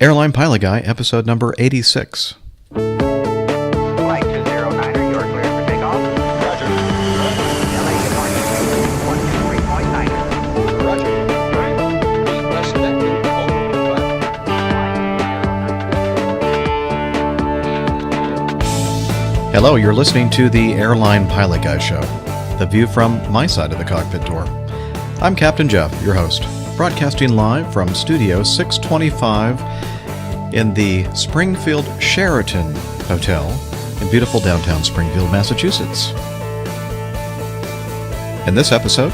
Airline Pilot Guy, episode number 86. Flight 209er, you're clear for takeoff. Roger. LA, good morning. 123.9er. Roger. Beat less connected. Hello, you're listening to the Airline Pilot Guy Show, the view from my side of the cockpit door. I'm Captain Jeff, your host, broadcasting live from Studio 625 in the Springfield Sheraton Hotel in beautiful downtown Springfield, Massachusetts. In this episode,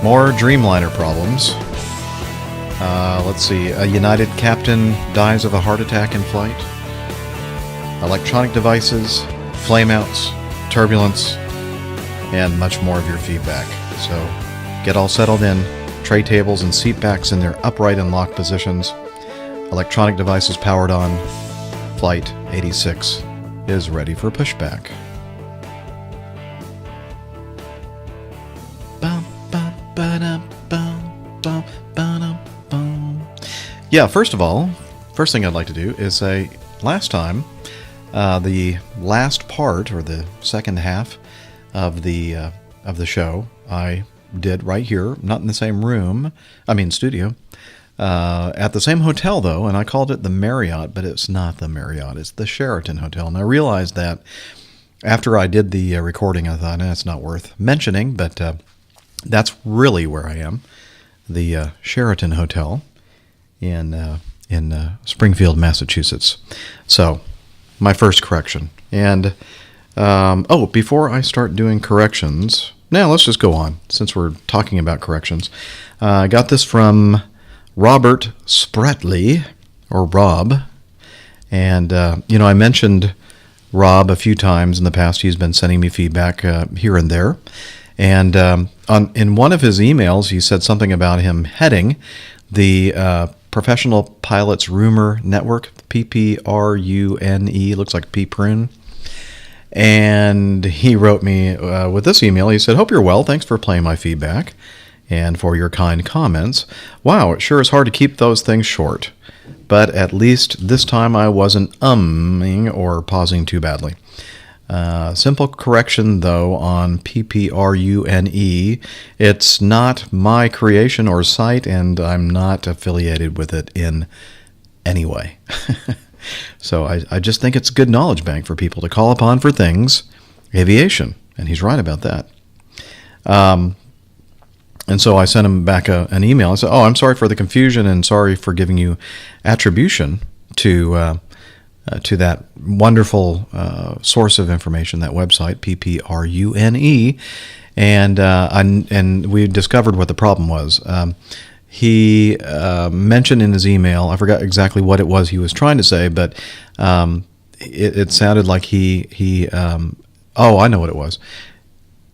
more Dreamliner problems. Let's see, a United captain dies of a heart attack in flight. Electronic devices, flameouts, turbulence, and much more of your feedback. So get all settled in, tray tables and seat backs in their upright and locked positions. Electronic devices powered on. Flight 86 is ready for pushback. Yeah, first thing I'd like to do is say, last time, the last part, or the second half of the show, I did right here, not in the same studio, at the same hotel though, and I called it the Marriott, but it's not the Marriott, it's the Sheraton Hotel. And I realized that after I did the recording, I thought, it's not worth mentioning, but that's really where I am, the Sheraton Hotel in Springfield, Massachusetts. So, my first correction. And, before I start doing corrections, now let's just go on, since we're talking about corrections. I got this from Robert Spratly, or Rob. And, I mentioned Rob a few times in the past. He's been sending me feedback here and there. And in one of his emails, he said something about him heading the Professional Pilots Rumor Network, PPRUNE, looks like P prune. And he wrote me with this email. He said, "Hope you're well. Thanks for playing my feedback and for your kind comments. Wow, it sure is hard to keep those things short. But at least this time I wasn't umming or pausing too badly. Simple correction, though, on PPRUNE. It's not my creation or site, and I'm not affiliated with it in any way." So I just think it's a good knowledge bank for people to call upon for things aviation, and he's right about that. And so I sent him back an email. I said, "I'm sorry for the confusion and sorry for giving you attribution to that wonderful source of information, that website, PPRUNE, and we discovered what the problem was. He mentioned in his email, I forgot exactly what it was he was trying to say, but it sounded like I know what it was.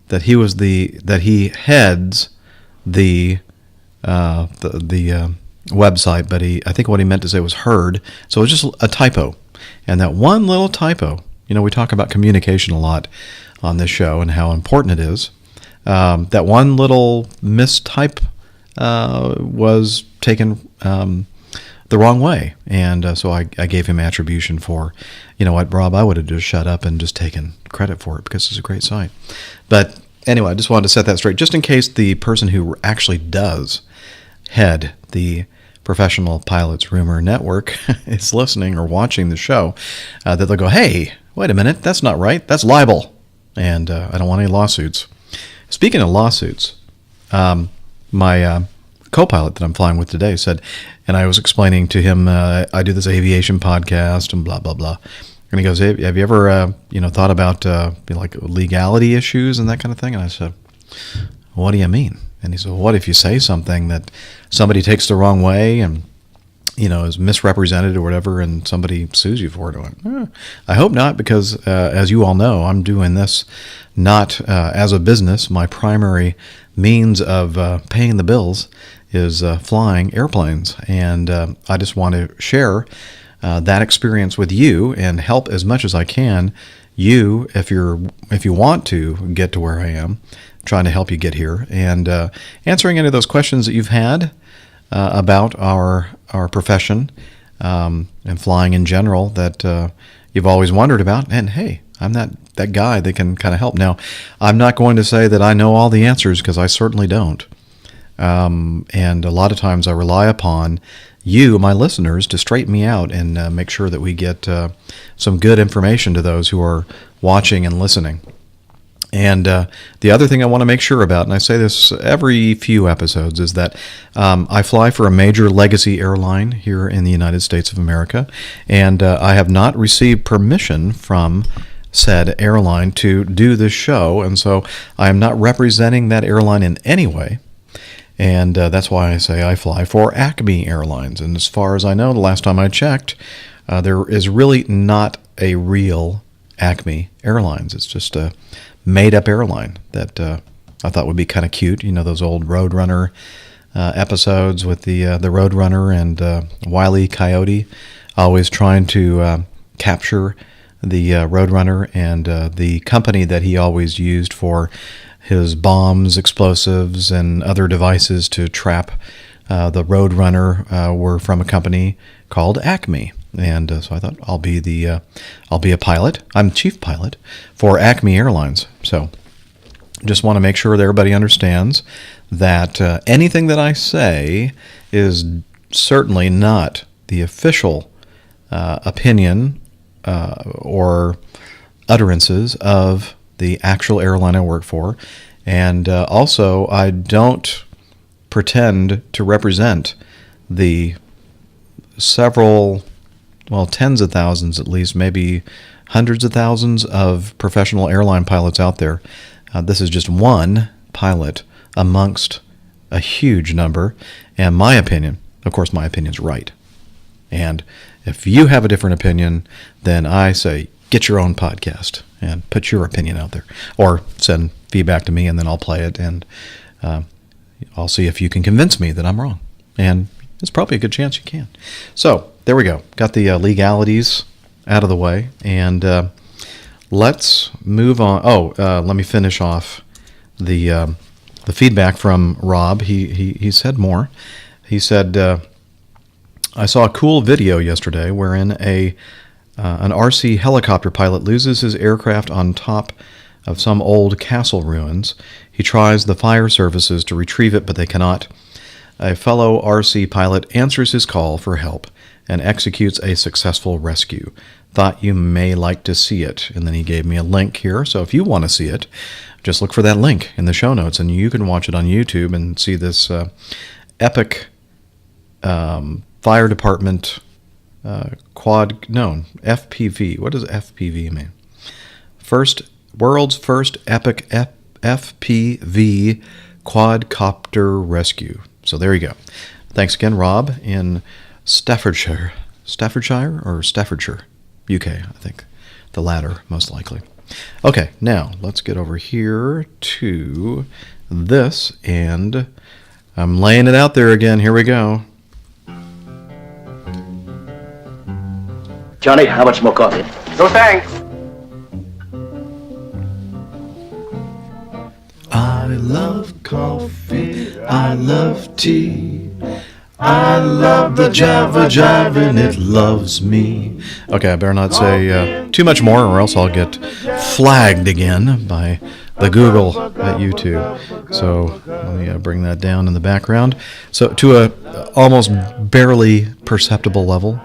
That he heads the website, but I think what he meant to say was heard. So it was just a typo. And that one little typo, we talk about communication a lot on this show and how important it is. That one little mistype was taken the wrong way. And so I gave him attribution for, what, Rob, I would have just shut up and just taken credit for it because it's a great site. But anyway, I just wanted to set that straight, just in case the person who actually does head the Professional Pilots Rumor Network is listening or watching the show, that they'll go, "Hey, wait a minute, that's not right, that's libel." And I don't want any lawsuits. Speaking of lawsuits, my co-pilot that I'm flying with today said, and I was explaining to him, I do this aviation podcast and blah, blah, blah. And he goes, "Hey, have you ever, thought about like legality issues and that kind of thing?" And I said, "What do you mean?" And he said, "What if you say something that somebody takes the wrong way and, is misrepresented or whatever, and somebody sues you for it?" I went, I hope not, because as you all know, I'm doing this not as a business. My primary means of paying the bills is flying airplanes, and I just want to share that experience with you and help as much as I can you, if you want to get to where I am, trying to help you get here, and answering any of those questions that you've had about our profession, and flying in general that you've always wondered about. And hey, I'm that guy that can kind of help. Now, I'm not going to say that I know all the answers, because I certainly don't. And a lot of times I rely upon you, my listeners, to straighten me out and make sure that we get some good information to those who are watching and listening. And the other thing I want to make sure about, and I say this every few episodes, is that I fly for a major legacy airline here in the United States of America, and I have not received permission from said airline to do this show, and so I am not representing that airline in any way. And that's why I say I fly for Acme Airlines. And as far as I know, the last time I checked, there is really not a real Acme Airlines. It's just a made-up airline that I thought would be kind of cute. You know, those old Roadrunner episodes with the Roadrunner and Wile E. Coyote always trying to capture the Roadrunner and the company that he always used for his bombs, explosives, and other devices to trap the Roadrunner were from a company called Acme. And so I thought I'll be a pilot. I'm chief pilot for Acme Airlines. So just want to make sure that everybody understands that anything that I say is certainly not the official opinion or utterances of the actual airline I work for. And also, I don't pretend to represent the several, tens of thousands at least, maybe hundreds of thousands of professional airline pilots out there. This is just one pilot amongst a huge number. And my opinion, of course, my opinion's right. And if you have a different opinion, then I say, get your own podcast and put your opinion out there, or send feedback to me and then I'll play it, and I'll see if you can convince me that I'm wrong. And it's probably a good chance you can. So there we go. Got the legalities out of the way, and let's move on. Let me finish off the feedback from Rob. He said more. He said, I saw a cool video yesterday wherein an RC helicopter pilot loses his aircraft on top of some old castle ruins. He tries the fire services to retrieve it, but they cannot. A fellow RC pilot answers his call for help and executes a successful rescue. Thought you may like to see it. And then he gave me a link here. So if you want to see it, just look for that link in the show notes, and you can watch it on YouTube and see this epic fire department FPV. What does FPV mean? World's first epic FPV quadcopter rescue. So there you go. Thanks again, Rob, in Staffordshire, UK, I think. The latter, most likely. Okay, now let's get over here to this, and I'm laying it out there again. Here we go. Johnny, how much more coffee? No thanks. I love coffee, I love tea, I love the Java Jive and it loves me. Okay, I better not say too much more, or else I'll get flagged again by the Google at YouTube. So let me bring that down in the background. So to a almost barely perceptible level.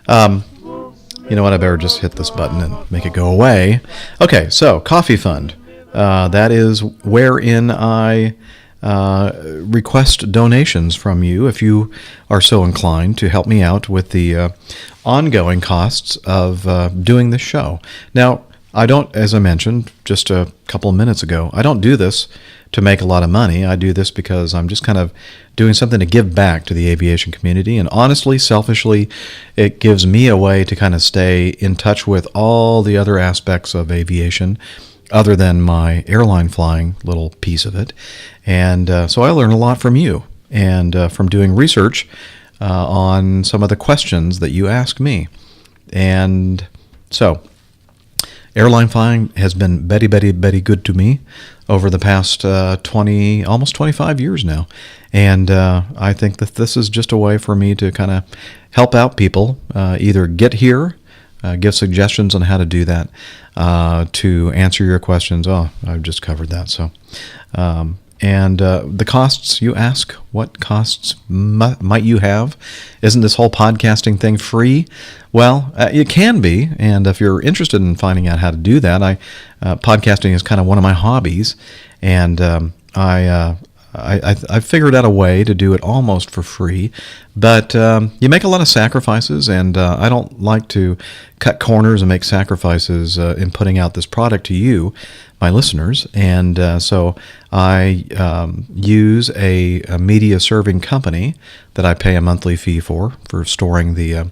You know what, I better just hit this button and make it go away. Okay, so Coffee Fund. That is wherein I request donations from you if you are so inclined to help me out with the ongoing costs of doing this show. Now, I don't, as I mentioned just a couple of minutes ago, I don't do this to make a lot of money. I do this because I'm just kind of doing something to give back to the aviation community. And honestly, selfishly, it gives me a way to kind of stay in touch with all the other aspects of aviation other than my airline flying little piece of it. And so I learn a lot from you and from doing research on some of the questions that you ask me. And so airline flying has been very, very, very good to me over the past 20, almost 25 years now. And I think that this is just a way for me to kind of help out people, either get here, give suggestions on how to do that, to answer your questions. Oh, I've just covered that. So, and the costs, you ask, what costs might you have? Isn't this whole podcasting thing free? Well, it can be. And if you're interested in finding out how to do that, podcasting is kind of one of my hobbies. And I figured out a way to do it almost for free, but you make a lot of sacrifices, and I don't like to cut corners and make sacrifices in putting out this product to you, my listeners, and so I use a media serving company that I pay a monthly fee for storing the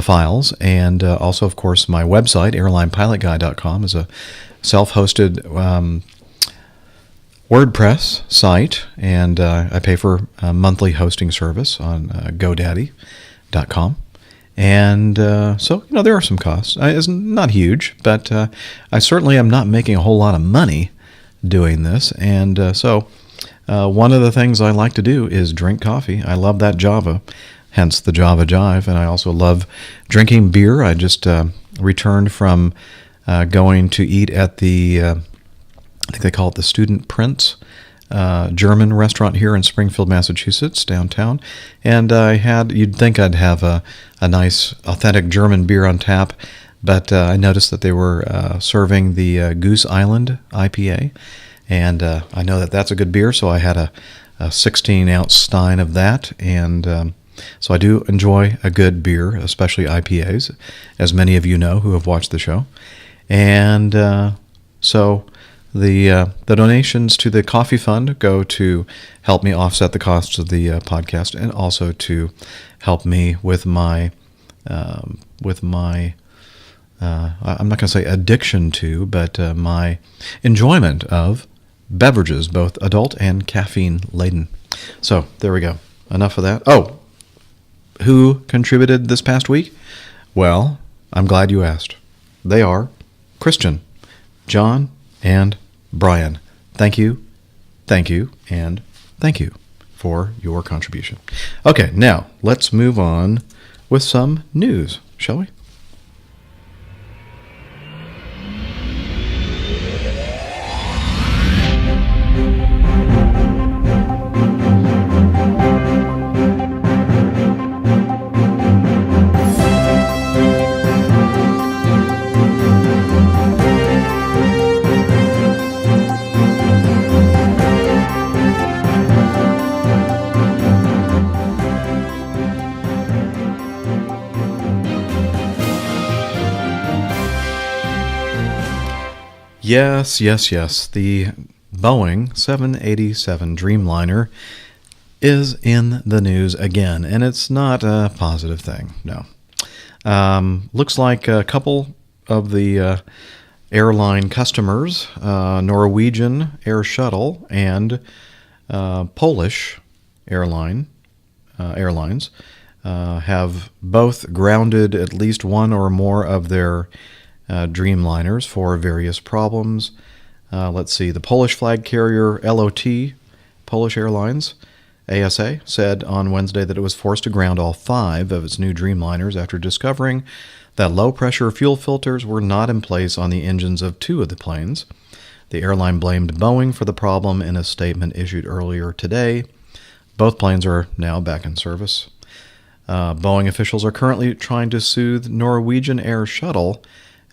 files, and also, of course, my website, airlinepilotguy.com, is a self-hosted WordPress site, and I pay for a monthly hosting service on GoDaddy.com. And so, there are some costs. It's not huge, but I certainly am not making a whole lot of money doing this. And so one of the things I like to do is drink coffee. I love that Java, hence the Java Jive. And I also love drinking beer. I just returned from going to eat at the I think they call it the Student Prince German restaurant here in Springfield, Massachusetts, downtown. And you'd think I'd have a nice, authentic German beer on tap, but I noticed that they were serving the Goose Island IPA. And I know that that's a good beer, so I had a 16-ounce stein of that. And so I do enjoy a good beer, especially IPAs, as many of you know who have watched the show. And so the donations to the coffee fund go to help me offset the costs of the podcast, and also to help me with my I'm not going to say addiction to, but my enjoyment of beverages, both adult and caffeine laden. So there we go. Enough of that. Oh, who contributed this past week? Well, I'm glad you asked. They are Christian, John, and Brian. Thank you, and thank you for your contribution. Okay, now let's move on with some news, shall we? Yes. The Boeing 787 Dreamliner is in the news again, and it's not a positive thing, no. Looks like a couple of the airline customers, Norwegian Air Shuttle and Polish airlines, have both grounded at least one or more of their Dreamliners for various problems. Let's see, the Polish flag carrier LOT, Polish Airlines, ASA, said on Wednesday that it was forced to ground all 5 of its new Dreamliners after discovering that low-pressure fuel filters were not in place on the engines of 2 of the planes. The airline blamed Boeing for the problem in a statement issued earlier today. Both planes are now back in service. Boeing officials are currently trying to soothe Norwegian Air Shuttle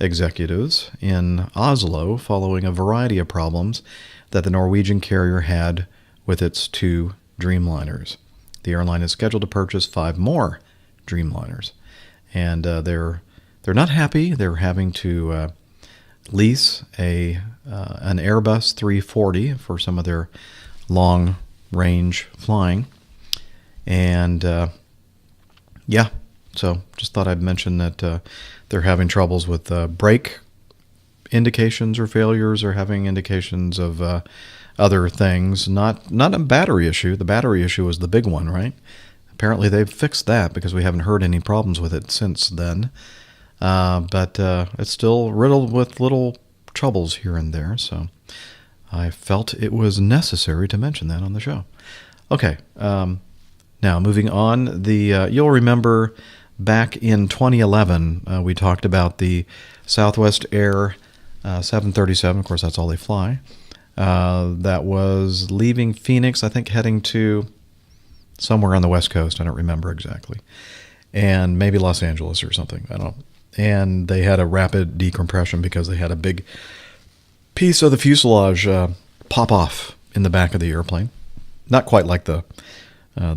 executives in Oslo following a variety of problems that the Norwegian carrier had with its 2 Dreamliners. The airline is scheduled to purchase 5 more Dreamliners, and they're not happy. They're having to lease an Airbus 340 for some of their long-range flying, and so just thought I'd mention that they're having troubles with brake indications or failures, or having indications of other things. Not a battery issue. The battery issue was the big one, right? Apparently they've fixed that because we haven't heard any problems with it since then. But it's still riddled with little troubles here and there. So I felt it was necessary to mention that on the show. Okay, now moving on. You'll remember back in 2011 we talked about the Southwest Air 737. Of course, that's all they fly. That was leaving Phoenix, I think, heading to somewhere on the West Coast. I don't remember exactly. And maybe Los Angeles or something. I don't know. And they had a rapid decompression because they had a big piece of the fuselage pop off in the back of the airplane. Not quite like the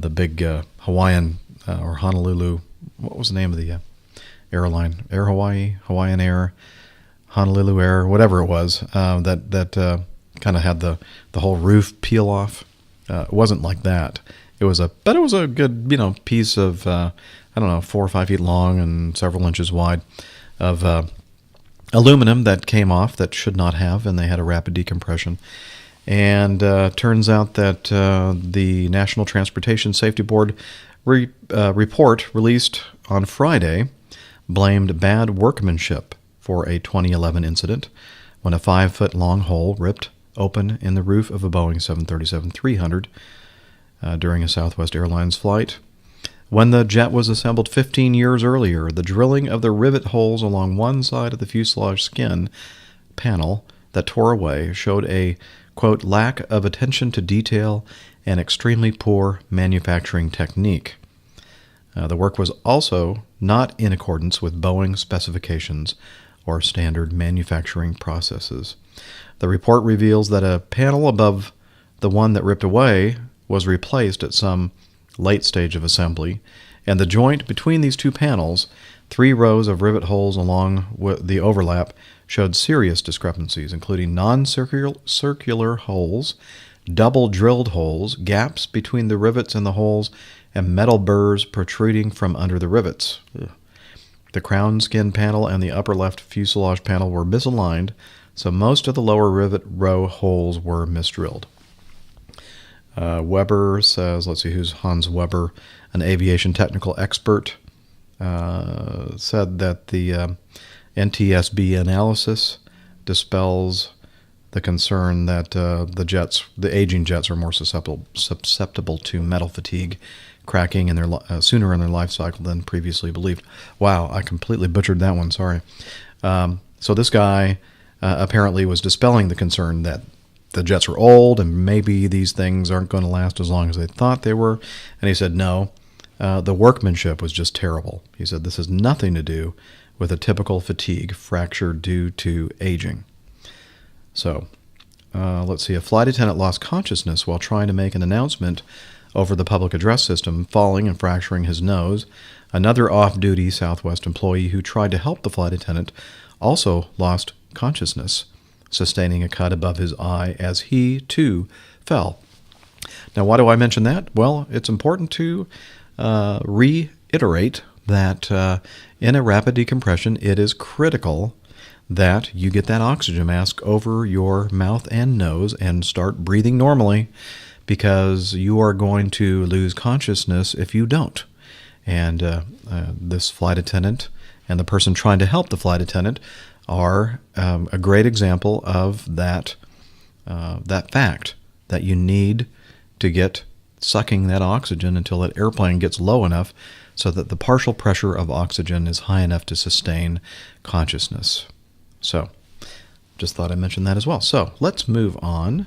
big Hawaiian or Honolulu. What was the name of the airline? Air Hawaii, Hawaiian Air, Honolulu Air, whatever it was. That kind of had the whole roof peel off. It wasn't like that. It was a good piece of 4 or 5 feet long and several inches wide of aluminum that came off that should not have, and they had a rapid decompression. And turns out that the National Transportation Safety Board report released on Friday blamed bad workmanship for a 2011 incident when a 5-foot-long hole ripped open in the roof of a Boeing 737-300 during a Southwest Airlines flight. When the jet was assembled 15 years earlier, the drilling of the rivet holes along one side of the fuselage skin panel that tore away showed a, quote, lack of attention to detail and extremely poor manufacturing technique. The work was also not in accordance with Boeing specifications or standard manufacturing processes. The report reveals that a panel above the one that ripped away was replaced at some late stage of assembly, and the joint between these two panels, 3 rows of rivet holes along the overlap, showed serious discrepancies, including non-circular holes, double drilled holes, gaps between the rivets and the holes, and metal burrs protruding from under the rivets. Ugh. The crown skin panel and the upper left fuselage panel were misaligned, so most of the lower rivet row holes were misdrilled. Weber says, let's see, who's Hans Weber, an aviation technical expert, said that the NTSB analysis dispels the concern that the aging jets are more susceptible to metal fatigue, cracking in their sooner in their life cycle than previously believed. Wow, I completely butchered that one. Sorry. So this guy apparently was dispelling the concern that the jets are old and maybe these things aren't going to last as long as they thought they were. And he said, no, the workmanship was just terrible. He said, this has nothing to do with a typical fatigue fracture due to aging. So, let's see. A flight attendant lost consciousness while trying to make an announcement over the public address system, falling and fracturing his nose. Another off-duty Southwest employee who tried to help the flight attendant also lost consciousness, sustaining a cut above his eye as he, too, fell. Now, why do I mention that? Well, it's important to reiterate that in a rapid decompression, it is critical that you get that oxygen mask over your mouth and nose and start breathing normally, because you are going to lose consciousness if you don't. And this flight attendant and the person trying to help the flight attendant are a great example of that fact, that you need to get sucking that oxygen until that airplane gets low enough so that the partial pressure of oxygen is high enough to sustain consciousness. So, just thought I'd mention that as well. So, let's move on.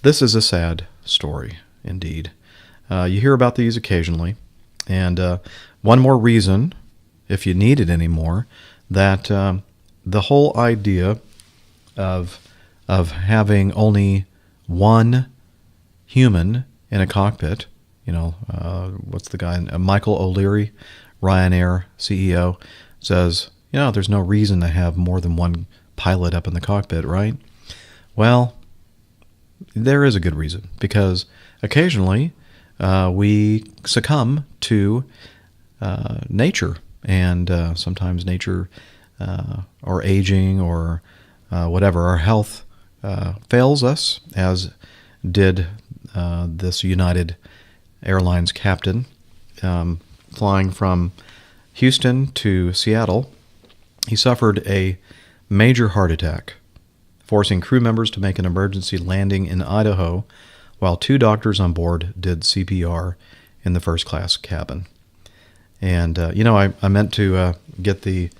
This is a sad story, indeed. You hear about these occasionally. And one more reason, if you need it anymore, that the whole idea of having only one human in a cockpit, what's the guy, Michael O'Leary, Ryanair CEO, says, there's no reason to have more than one pilot up in the cockpit, right? Well, there is a good reason, because occasionally we succumb to nature, and sometimes nature or aging or whatever, our health fails us, as did this United Airlines captain flying from Houston to Seattle. He suffered a major heart attack forcing crew members to make an emergency landing in Idaho while 2 doctors on board did CPR in the first class cabin. And, I meant to get the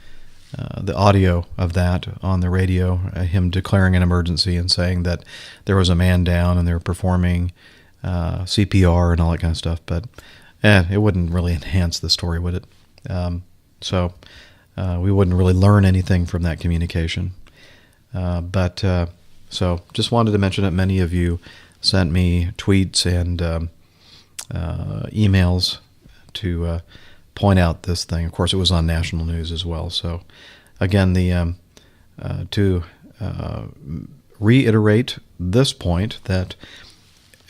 audio of that on the radio, him declaring an emergency and saying that there was a man down and they were performing CPR and all that kind of stuff. But it wouldn't really enhance the story, would it? So we wouldn't really learn anything from that communication. So just wanted to mention it. Many of you sent me tweets and emails to point out this thing. Of course, it was on national news as well. So, again, to reiterate this point, that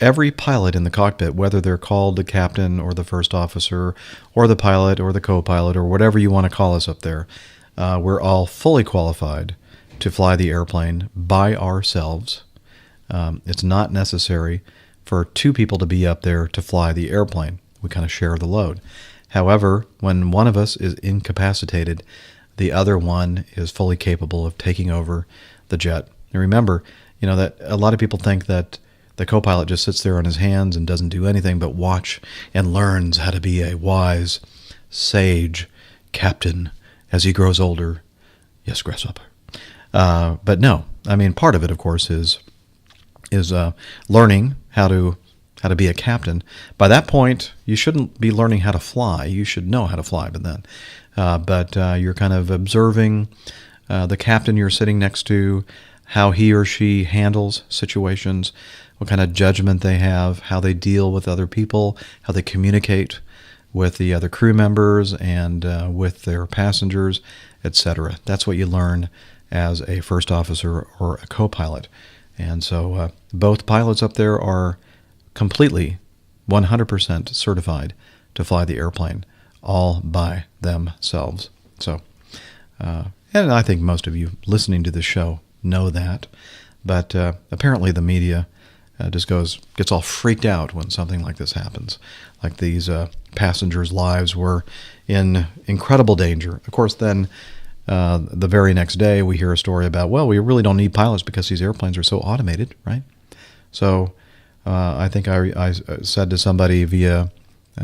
every pilot in the cockpit, whether they're called the captain or the first officer or the pilot or the co-pilot or whatever you want to call us up there, we're all fully qualified to fly the airplane by ourselves. It's not necessary for 2 people to be up there to fly the airplane. We kind of share the load. However, when one of us is incapacitated, the other one is fully capable of taking over the jet. And remember, that a lot of people think that the co-pilot just sits there on his hands and doesn't do anything but watch and learns how to be a wise, sage captain as he grows older. Yes, grasshopper. But no, part of it, of course, is learning how to be a captain. By that point, you shouldn't be learning how to fly. You should know how to fly, but you're kind of observing the captain you're sitting next to, how he or she handles situations, what kind of judgment they have, how they deal with other people, how they communicate with the other crew members and with their passengers, etc. That's what you learn as a first officer or a co-pilot. And so both pilots up there are completely 100% certified to fly the airplane all by themselves. So, and I think most of you listening to this show know that, but apparently the media just gets all freaked out when something like this happens. Like these passengers' lives were in incredible danger. Of course, then the very next day we hear a story about, well, we really don't need pilots because these airplanes are so automated, right? So I think I said to somebody via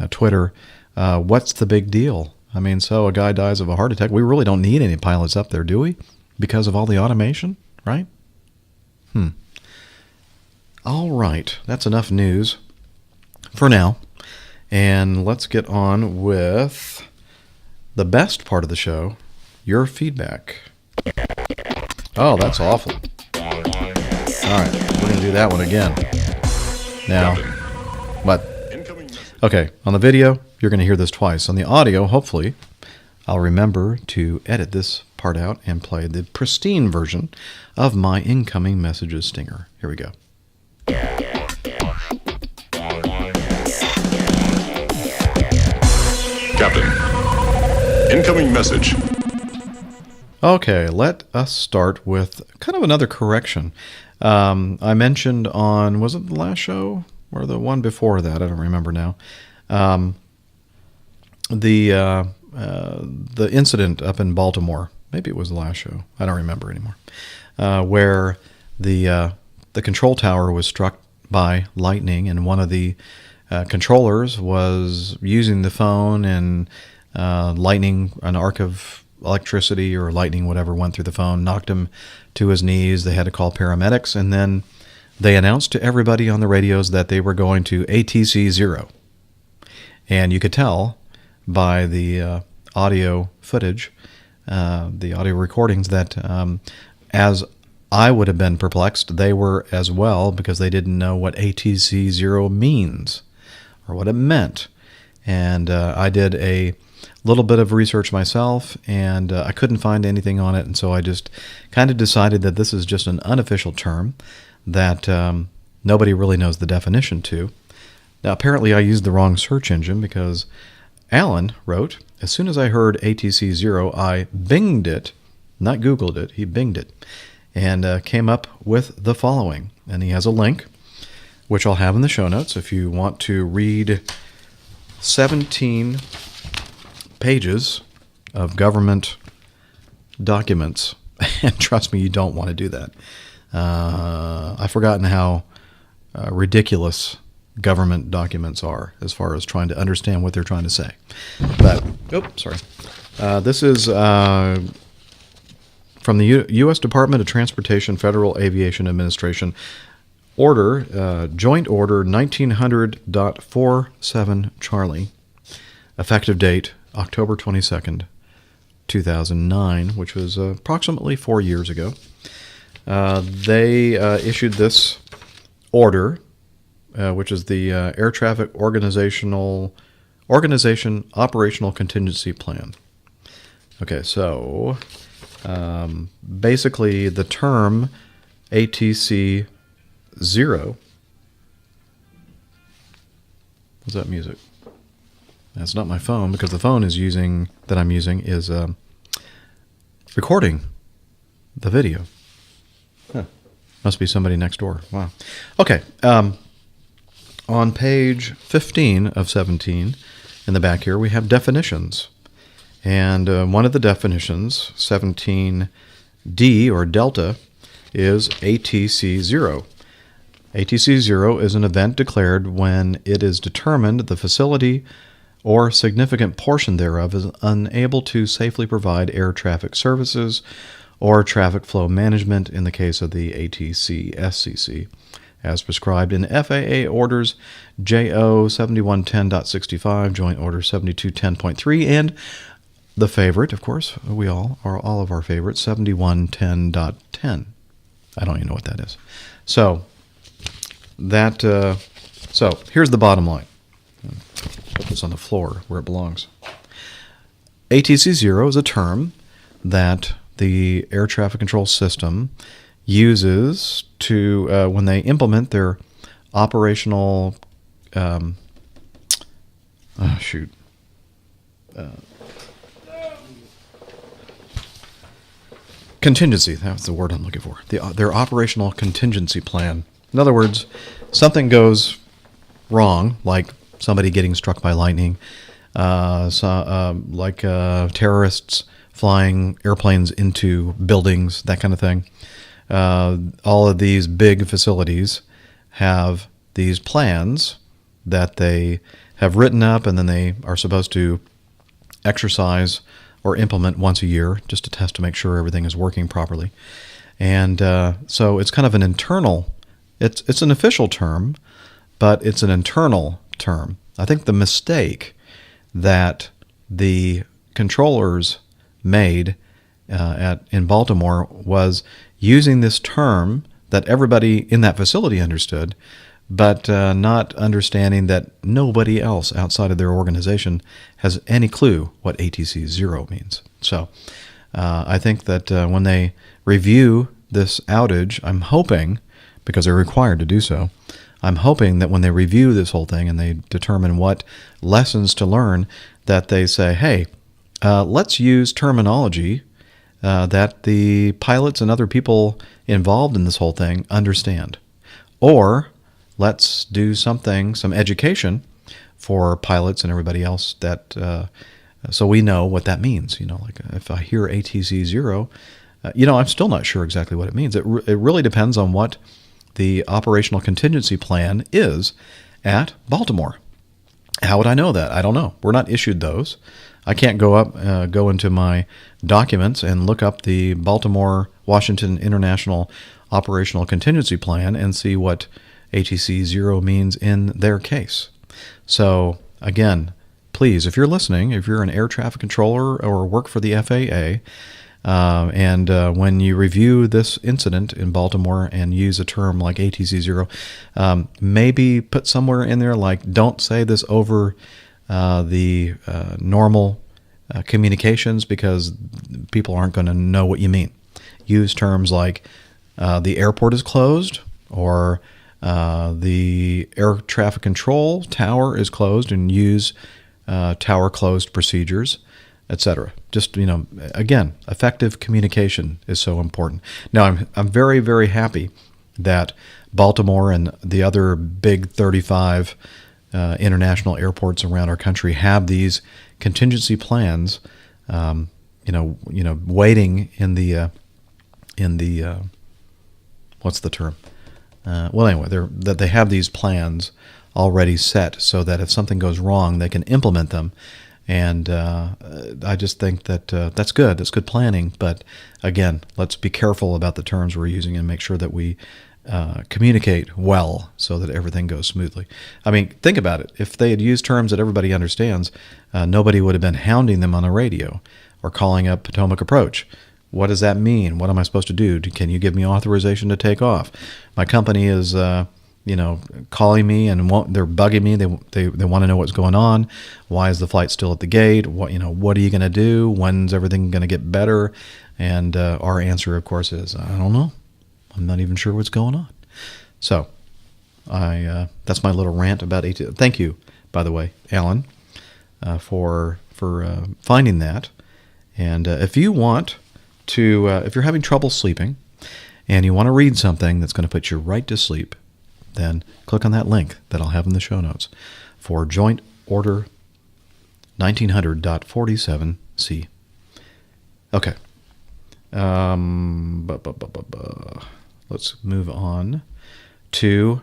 Twitter, what's the big deal? So a guy dies of a heart attack. We really don't need any pilots up there, do we? Because of all the automation, right? All right, that's enough news for now. And let's get on with the best part of the show, your feedback. Oh, that's awful. All right, we're going to do that one again. Now, what? Okay, on the video, you're going to hear this twice. On the audio, hopefully, I'll remember to edit this part out and play the pristine version of my incoming messages stinger. Here we go. Captain, incoming message. Okay, let us start with kind of another correction. I mentioned on, was it the last show or the one before that? I don't remember now. The incident up in Baltimore, maybe it was the last show. I don't remember anymore. Where the control tower was struck by lightning, and one of the controllers was using the phone, and lightning, an arc of electricity or lightning, whatever, went through the phone, knocked him to his knees. They had to call paramedics, and then they announced to everybody on the radios that they were going to ATC 0. And you could tell by the audio footage, the audio recordings, that as I would have been perplexed, they were as well, because they didn't know what ATC 0 means or what it meant. And I did a little bit of research myself, and I couldn't find anything on it, and so I just kind of decided that this is just an unofficial term that nobody really knows the definition to. Now, apparently I used the wrong search engine, because Alan wrote, as soon as I heard ATC 0, I binged it, not Googled it, he binged it, and came up with the following. And he has a link, which I'll have in the show notes if you want to read 17 pages of government documents. And trust me, you don't want to do that. I've forgotten how ridiculous government documents are as far as trying to understand what they're trying to say. But, this is from the U.S. Department of Transportation, Federal Aviation Administration, Joint Order 1900.47 Charlie, effective date October 22nd, 2009, which was approximately 4 years ago. They issued this order, which is the Air Traffic Organization Operational Contingency Plan. Okay, so basically the term ATC 0. What's that music? That's not my phone, because the phone is I'm using is recording the video. Huh. Must be somebody next door. Wow. Okay. On page 15 of 17, in the back here, we have definitions. And one of the definitions, 17D or delta, is ATC 0. ATC 0 is an event declared when it is determined the facility or significant portion thereof is unable to safely provide air traffic services or traffic flow management in the case of the ATC SCC, as prescribed in FAA Orders JO 7110.65, Joint Order 7210.3, and the favorite, of course, all of our favorites, 7110.10. I don't even know what that is. So here's the bottom line. Put this on the floor where it belongs. ATC 0 is a term that the air traffic control system uses to when they implement their operational contingency. That's the word I'm looking for. Their operational contingency plan. In other words, something goes wrong, like somebody getting struck by lightning, terrorists flying airplanes into buildings, that kind of thing. All of these big facilities have these plans that they have written up, and then they are supposed to exercise or implement once a year just to test to make sure everything is working properly. And so it's kind of an internal, it's an official term, but it's an internal term. I think the mistake that the controllers made in Baltimore was using this term that everybody in that facility understood, but not understanding that nobody else outside of their organization has any clue what ATC 0 means. So I think that when they review this outage, I'm hoping, because they're required to do so, I'm hoping that when they review this whole thing and they determine what lessons to learn, that they say, hey, let's use terminology that the pilots and other people involved in this whole thing understand. Or let's do some education for pilots and everybody else that so we know what that means. Like if I hear ATC 0, I'm still not sure exactly what it means. It really depends on what the operational contingency plan is at Baltimore. How would I know that? I don't know. We're not issued those. I can't go into my documents and look up the Baltimore Washington International Operational Contingency Plan and see what ATC 0 means in their case. So again, please, if you're listening, if you're an air traffic controller or work for the FAA, and when you review this incident in Baltimore and use a term like ATC 0, maybe put somewhere in there like, don't say this over the normal communications, because people aren't going to know what you mean. Use terms like the airport is closed, or the air traffic control tower is closed, and use tower closed procedures, etc. Just, again, effective communication is so important. Now, I'm very, very happy that Baltimore and the other big 35 international airports around our country have these contingency plans, waiting in the what's the term? Well, anyway, they have these plans already set so that if something goes wrong, they can implement them. And I just think that that's good. That's good planning. But again, let's be careful about the terms we're using and make sure that we communicate well so that everything goes smoothly. I mean, think about it. If they had used terms that everybody understands, nobody would have been hounding them on the radio or calling up Potomac Approach. What does that mean? What am I supposed to do? Can you give me authorization to take off? My company is, calling me and they're bugging me. They want to know what's going on. Why is the flight still at the gate? What are you going to do? When's everything going to get better? And our answer, of course, is I don't know. I'm not even sure what's going on. So, that's my little rant about AT. Thank you, by the way, Alan, for finding that. And if you want to, if you're having trouble sleeping and you want to read something that's going to put you right to sleep, then click on that link that I'll have in the show notes for Joint Order 1900.47C. Okay. Let's move on to,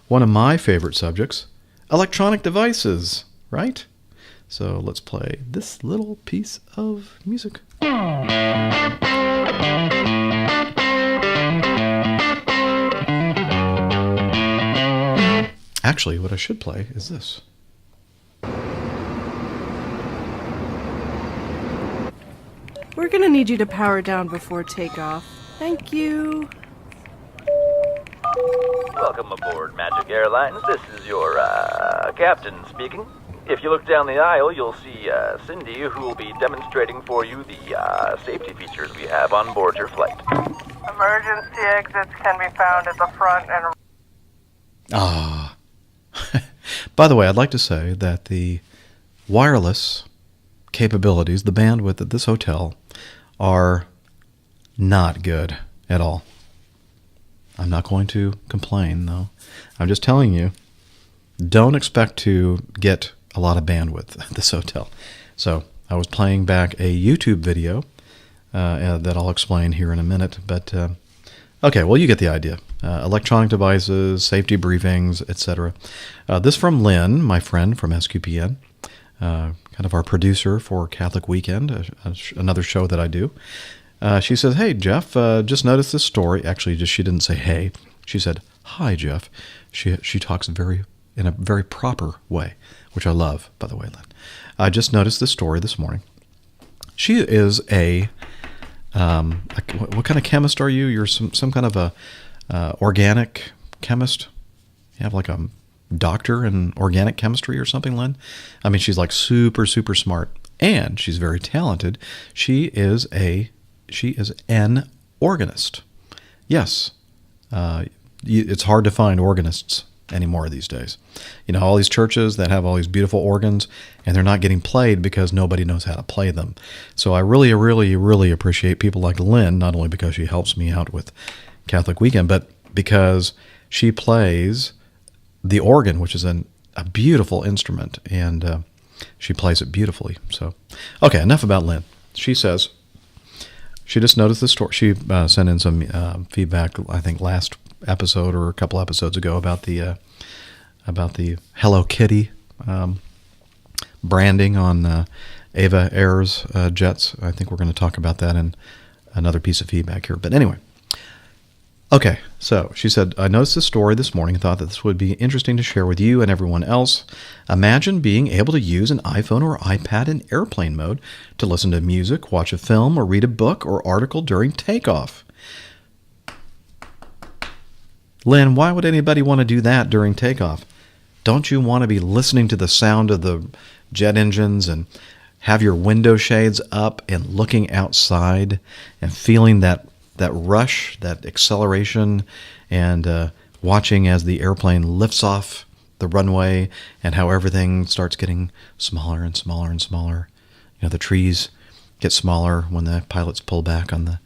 one of my favorite subjects, electronic devices, right? So let's play this little piece of music. Actually, what I should play is this. We're gonna need you to power down before takeoff. Thank you. Welcome aboard Magic Airlines. This is your captain speaking. If you look down the aisle, you'll see Cindy, who will be demonstrating for you the safety features we have on board your flight. Emergency exits can be found at the front and... By the way, I'd like to say that the wireless capabilities, the bandwidth at this hotel, are not good at all. I'm not going to complain, though. I'm just telling you, don't expect to get a lot of bandwidth at this hotel. So I was playing back a YouTube video that I'll explain here in a minute. But, okay, well, you get the idea. Electronic devices, safety briefings, etc. This from Lynn, my friend from SQPN, kind of our producer for Catholic Weekend, another show that I do. She says, "Hey, Jeff, just noticed this story." Actually, she didn't say hey. She said, "Hi, Jeff." She talks in a very proper way, which I love, by the way, Lynn. I just noticed this story this morning. She is what kind of chemist are you? You're some kind of a organic chemist. You have like a doctor in organic chemistry or something, Lynn? I mean, she's like super, super smart, and she's very talented. She is an organist. Yes. It's hard to find organists anymore these days. You know, all these churches that have all these beautiful organs, and they're not getting played because nobody knows how to play them. So I really, really, really appreciate people like Lynn, not only because she helps me out with Catholic Weekend, but because she plays the organ, which is a beautiful instrument, and she plays it beautifully. So, okay, enough about Lynn. She says she just noticed the story. She sent in some feedback, I think, last episode or a couple episodes ago about the Hello Kitty branding on Ava Air's jets. I think we're going to talk about that in another piece of feedback here. But anyway, okay, so she said, "I noticed this story this morning and thought that this would be interesting to share with you and everyone else. Imagine being able to use an iPhone or iPad in airplane mode to listen to music, watch a film, or read a book or article during takeoff." Lynn, why would anybody want to do that during takeoff? Don't you want to be listening to the sound of the jet engines and have your window shades up and looking outside and feeling that rush, that acceleration, and watching as the airplane lifts off the runway and how everything starts getting smaller and smaller and smaller? You know, the trees get smaller when the pilots pull back on the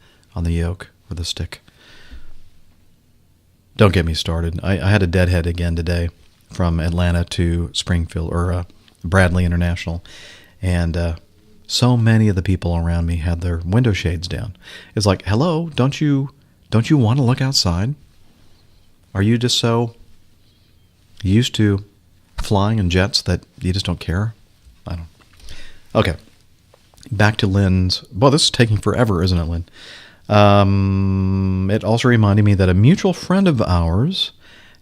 yoke or the stick. Don't get me started. I had a deadhead again today from Atlanta to Springfield, or Bradley International, and so many of the people around me had their window shades down. It's like, hello, don't you Don't you want to look outside? Are you just so used to flying in jets that you just don't care? I don't. Okay. Back to Lynn's. Well, this is taking forever, isn't it, Lynn? It also reminded me that a mutual friend of ours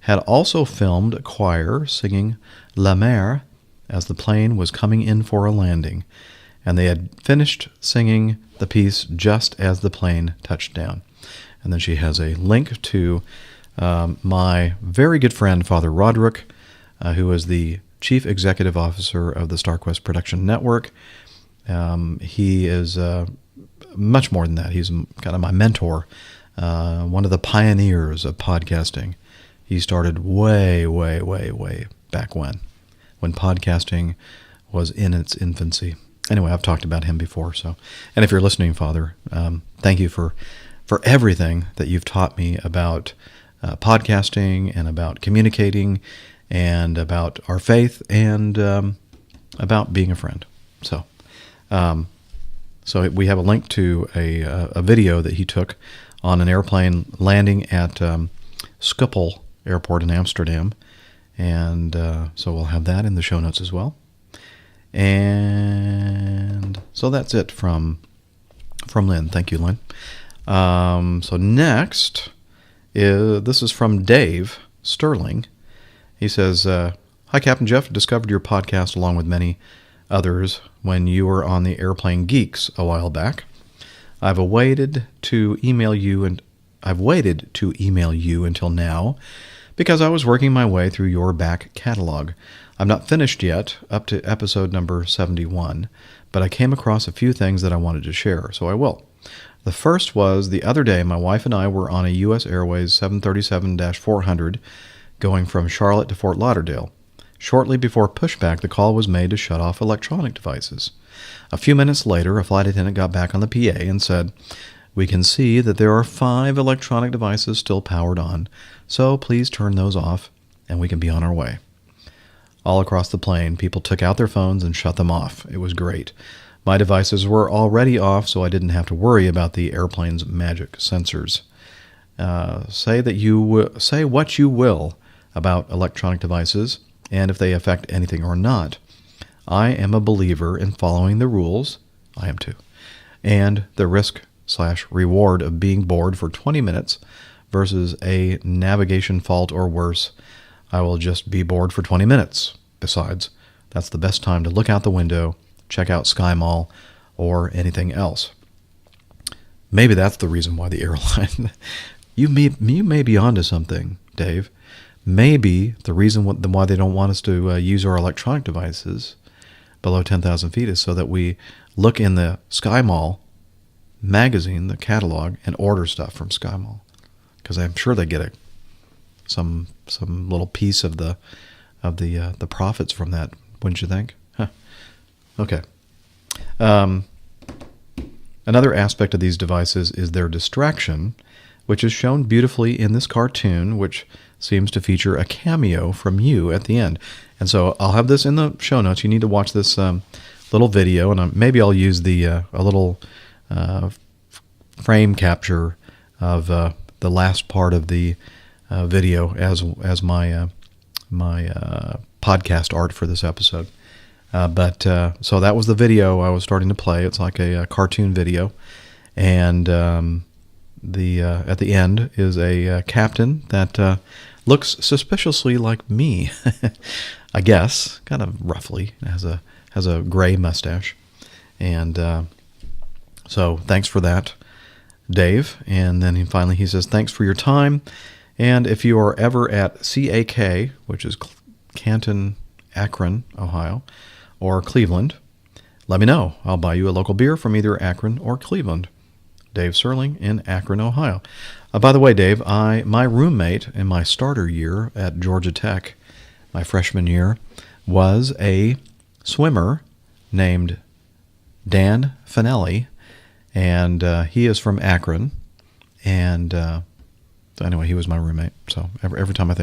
had also filmed a choir singing La Mer as the plane was coming in for a landing, and they had finished singing the piece just as the plane touched down. And then she has a link to my very good friend, Father Roderick, who is the Chief Executive Officer of the StarQuest Production Network. He is much more than that. He's kind of my mentor, one of the pioneers of podcasting. He started way, way, way, way back when podcasting was in its infancy. Anyway, I've talked about him before. So, and if you're listening, Father, thank you for everything that you've taught me about podcasting and about communicating and about our faith and about being a friend. So we have a link to a video that he took on an airplane landing at Schiphol Airport in Amsterdam. And so we'll have that in the show notes as well. And so that's it from Lynn. Thank you, Lynn. So next, this is from Dave Sterling. He says, Hi, Captain Jeff. Discovered your podcast along with many others when you were on the Airplane Geeks a while back. I've waited to email you until now because I was working my way through your back catalog. I'm not finished yet, up to episode number 71, but I came across a few things that I wanted to share, so I will. The first was the other day my wife and I were on a U.S. Airways 737-400 going from Charlotte to Fort Lauderdale. Shortly before pushback, the call was made to shut off electronic devices. A few minutes later, a flight attendant got back on the PA and said, "We can see that there are 5 electronic devices still powered on, so please turn those off and we can be on our way." All across the plane, people took out their phones and shut them off. It was great. My devices were already off, so I didn't have to worry about the airplane's magic sensors. Say what you will about electronic devices and if they affect anything or not. I am a believer in following the rules. I am too. And the risk/reward of being bored for 20 minutes versus a navigation fault or worse. I will just be bored for 20 minutes. Besides, that's the best time to look out the window, check out Sky Mall, or anything else. Maybe that's the reason why the airline... you may be onto something, Dave. Maybe the reason why they don't want us to use our electronic devices below 10,000 feet is so that we look in the Sky Mall magazine, the catalog, and order stuff from Sky Mall. Because I'm sure they get some little piece of the profits from that, wouldn't you think? Huh. Okay. Another aspect of these devices is their distraction, which is shown beautifully in this cartoon, which seems to feature a cameo from you at the end. And so I'll have this in the show notes. You need to watch this little video, and maybe I'll use a little frame capture of the last part of the video as my podcast art for this episode. So that was the video I was starting to play. It's like a cartoon video, and at the end is a captain that looks suspiciously like me, I guess, kind of roughly. Has a gray mustache, and so thanks for that, Dave. And then he says, thanks for your time. And if you are ever at CAK, which is Canton, Akron, Ohio, or Cleveland, let me know. I'll buy you a local beer from either Akron or Cleveland. Dave Serling in Akron, Ohio. By the way, Dave, my roommate in my starter year at Georgia Tech, my freshman year, was a swimmer named Dan Finelli, and he is from Akron, and anyway, he was my roommate. So every time I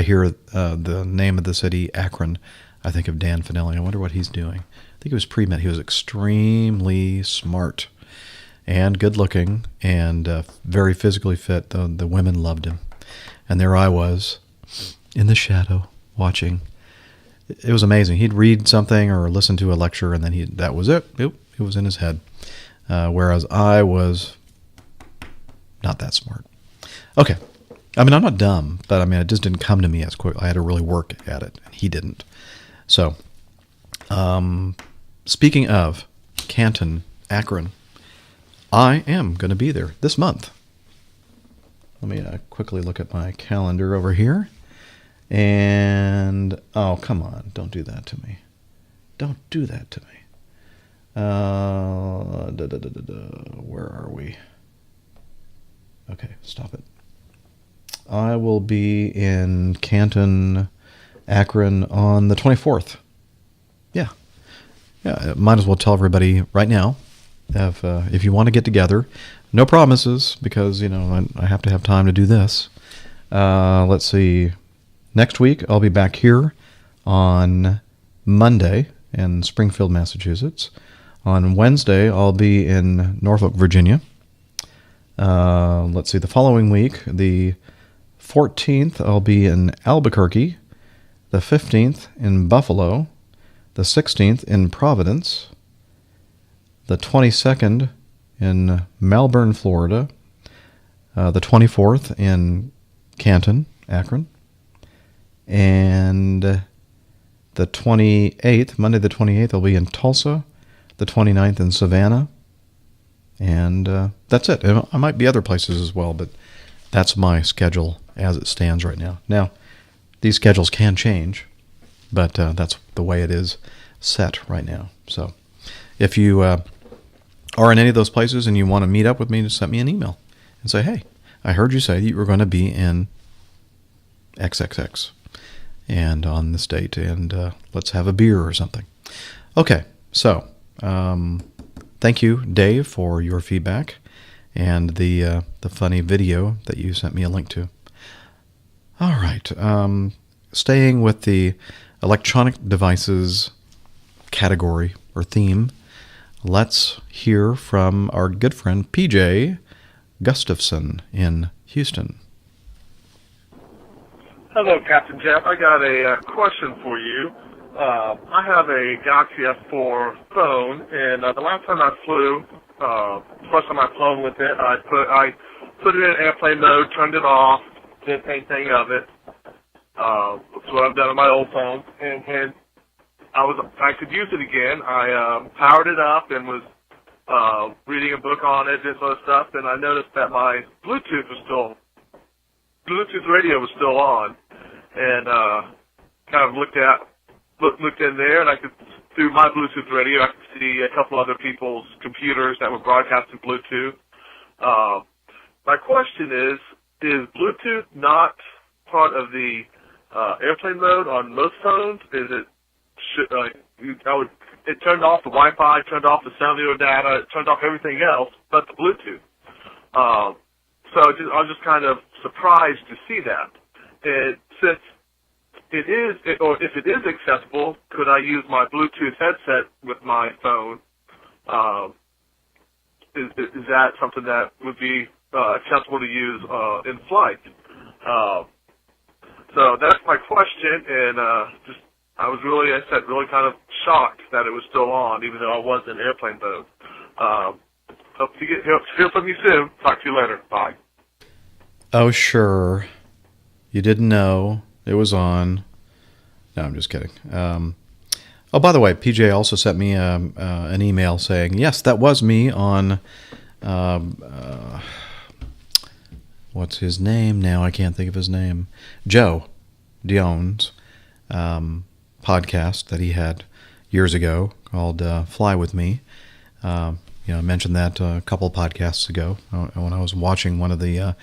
hear the name of the city, Akron, I think of Dan Finelli. I wonder what he's doing. I think it was pre-med. He was extremely smart, and good looking and very physically fit. The women loved him. And there I was in the shadow watching. It was amazing. He'd read something or listen to a lecture, and then that was it. It was in his head. Whereas I was not that smart. Okay. I mean, I'm not dumb, but I mean, it just didn't come to me as quick. I had to really work at it, and he didn't. So, speaking of Canton, Akron, I am going to be there this month. Let me quickly look at my calendar over here. And, oh, come on. Don't do that to me. Don't do that to me. Where are we? Okay, stop it. I will be in Canton, Akron on the 24th. Yeah. Might as well tell everybody right now. If you want to get together, no promises because, I have to have time to do this. Let's see. Next week, I'll be back here on Monday in Springfield, Massachusetts. On Wednesday, I'll be in Norfolk, Virginia. Let's see. The following week, the 14th, I'll be in Albuquerque. The 15th in Buffalo. The 16th in Providence. The 22nd in Melbourne, Florida. The 24th in Canton, Akron. And the 28th, Monday the 28th, I'll be in Tulsa. The 29th in Savannah. And that's it. I might be other places as well, but that's my schedule as it stands right now. Now, these schedules can change, but that's the way it is set right now. So if you are in any of those places and you want to meet up with me, just send me an email and say, hey, I heard you say that you were going to be in XXX and on this date, and let's have a beer or something. Okay, so thank you, Dave, for your feedback and the funny video that you sent me a link to. All right, staying with the electronic devices category or theme, let's hear from our good friend PJ Gustafson in Houston. Hello, Captain Jeff. I got a question for you. I have a Galaxy S4 phone, and the last time I flew, first time I flown with it, I put it in airplane mode, turned it off, didn't think anything of it. That's what I've done on my old phone. And when I could use it again, I powered it up and was reading a book on it, this other stuff, and I noticed that my Bluetooth radio was still on, and kind of looked in there, and I could, through my Bluetooth radio, I could see a couple other people's computers that were broadcasting Bluetooth. My question is Bluetooth not part of the airplane mode on most phones? Is it? It turned off the Wi-Fi, turned off the cellular data, it turned off everything else but the Bluetooth. So I was just kind of surprised to see that. And since it is, or if it is accessible, could I use my Bluetooth headset with my phone? Is that something that would be acceptable to use in flight? So that's my question, and I was really kind of shocked that it was still on, even though I was in airplane mode. Hope to hear from you soon. Talk to you later. Bye. Oh, sure. You didn't know it was on. No, I'm just kidding. Oh, by the way, PJ also sent me an email saying, yes, that was me on, what's his name now? I can't think of his name. Joe Dionne's podcast that he had years ago called Fly With Me. I mentioned that a couple of podcasts ago when I was watching one of the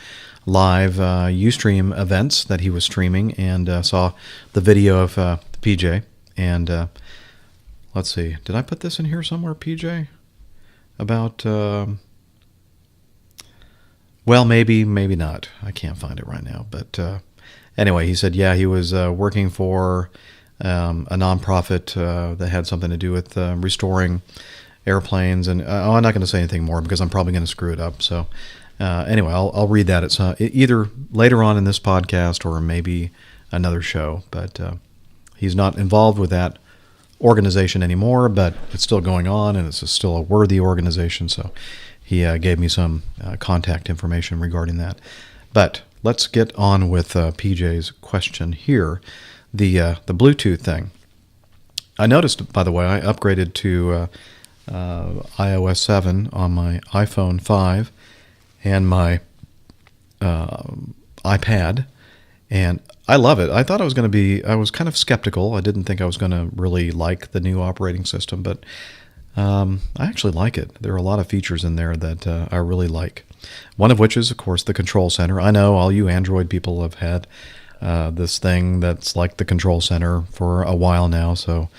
live Ustream events that he was streaming, and saw the video of PJ. And let's see, did I put this in here somewhere, PJ? About, well, maybe not. I can't find it right now. But anyway, he said, yeah, he was working for a nonprofit that had something to do with restoring airplanes, and I'm not going to say anything more because I'm probably going to screw it up. So anyway, I'll read that at either later on in this podcast or maybe another show. But he's not involved with that organization anymore, but it's still going on, and it's still a worthy organization. So he gave me some contact information regarding that. But let's get on with PJ's question here, the Bluetooth thing. I noticed, by the way, I upgraded to iOS 7 on my iPhone 5 and my iPad, and I love it. I thought I was kind of skeptical. I didn't think I was going to really like the new operating system, but I actually like it. There are a lot of features in there that I really like. One of which is, of course, the control center. I know all you Android people have had this thing that's like the control center for a while now, so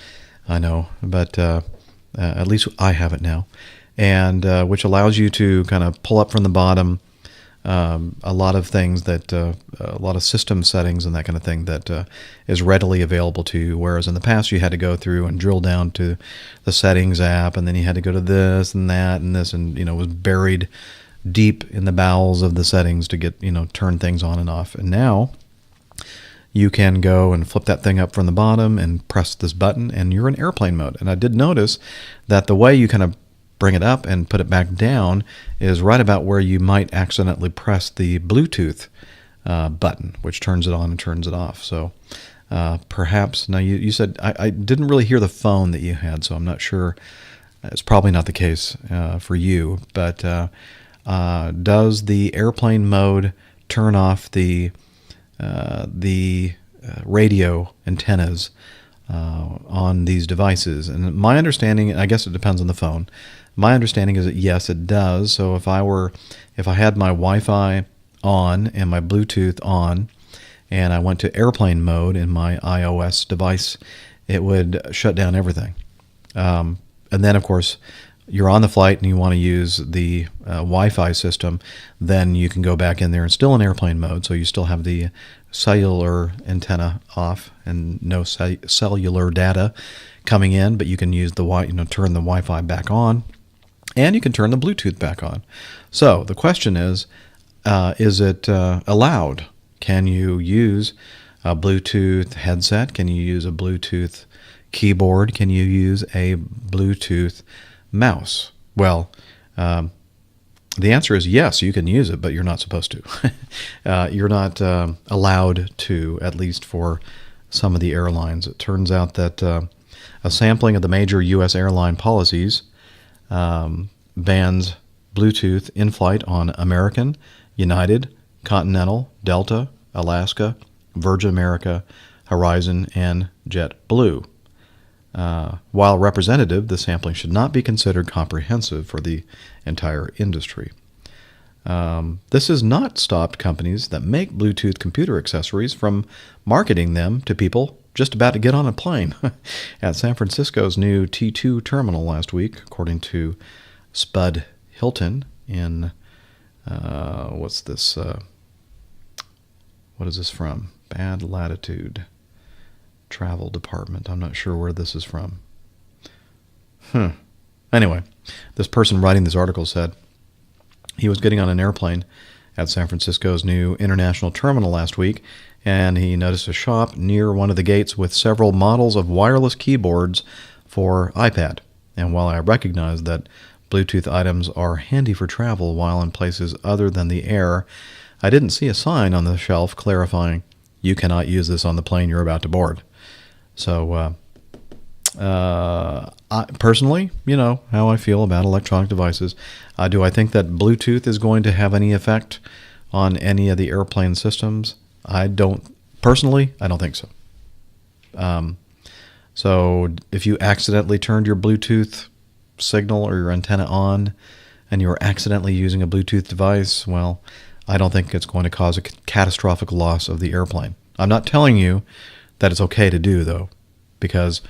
I know. But at least I have it now, and which allows you to kind of pull up from the bottom a lot of things that a lot of system settings and that kind of thing that is readily available to you, whereas in the past you had to go through and drill down to the settings app, and then you had to go to this and that and this, and it was buried deep in the bowels of the settings to get turn things on and off. And now you can go and flip that thing up from the bottom and press this button, and you're in airplane mode. And I did notice that the way you kind of bring it up and put it back down is right about where you might accidentally press the Bluetooth button, which turns it on and turns it off. So perhaps, now you said, I didn't really hear the phone that you had, so I'm not sure. It's probably not the case for you, but does the airplane mode turn off the radio antennas on these devices? And my understanding, I guess it depends on the phone. My understanding is that yes, it does. So if I had my Wi-Fi on and my Bluetooth on, and I went to airplane mode in my iOS device, it would shut down everything. And then, of course, you're on the flight and you want to use the Wi-Fi system, then you can go back in there and still in airplane mode. So you still have the cellular antenna off and no cellular data coming in, but you can use the turn the Wi-Fi back on, and you can turn the Bluetooth back on. So the question is it allowed? Can you use a Bluetooth headset? Can you use a Bluetooth keyboard? Can you use a Bluetooth mouse? Well, the answer is yes, you can use it, but you're not supposed to. You're not allowed to, at least for some of the airlines. It turns out that a sampling of the major U.S. airline policies bans Bluetooth in flight on American, United, Continental, Delta, Alaska, Virgin America, Horizon, and JetBlue. While representative, the sampling should not be considered comprehensive for the entire industry. This has not stopped companies that make Bluetooth computer accessories from marketing them to people just about to get on a plane. At San Francisco's new T2 terminal last week, according to Spud Hilton in, what's this? What is this from? Bad Latitude Travel Department. I'm not sure where this is from. Anyway, this person writing this article said he was getting on an airplane at San Francisco's new international terminal last week, and he noticed a shop near one of the gates with several models of wireless keyboards for iPad. And while I recognize that Bluetooth items are handy for travel while in places other than the air, I didn't see a sign on the shelf clarifying, "You cannot use this on the plane you're about to board." So, I, personally, how I feel about electronic devices. Do I think that Bluetooth is going to have any effect on any of the airplane systems? I don't think so. So if you accidentally turned your Bluetooth signal or your antenna on and you were accidentally using a Bluetooth device, well, I don't think it's going to cause a catastrophic loss of the airplane. I'm not telling you that it's okay to do, though, because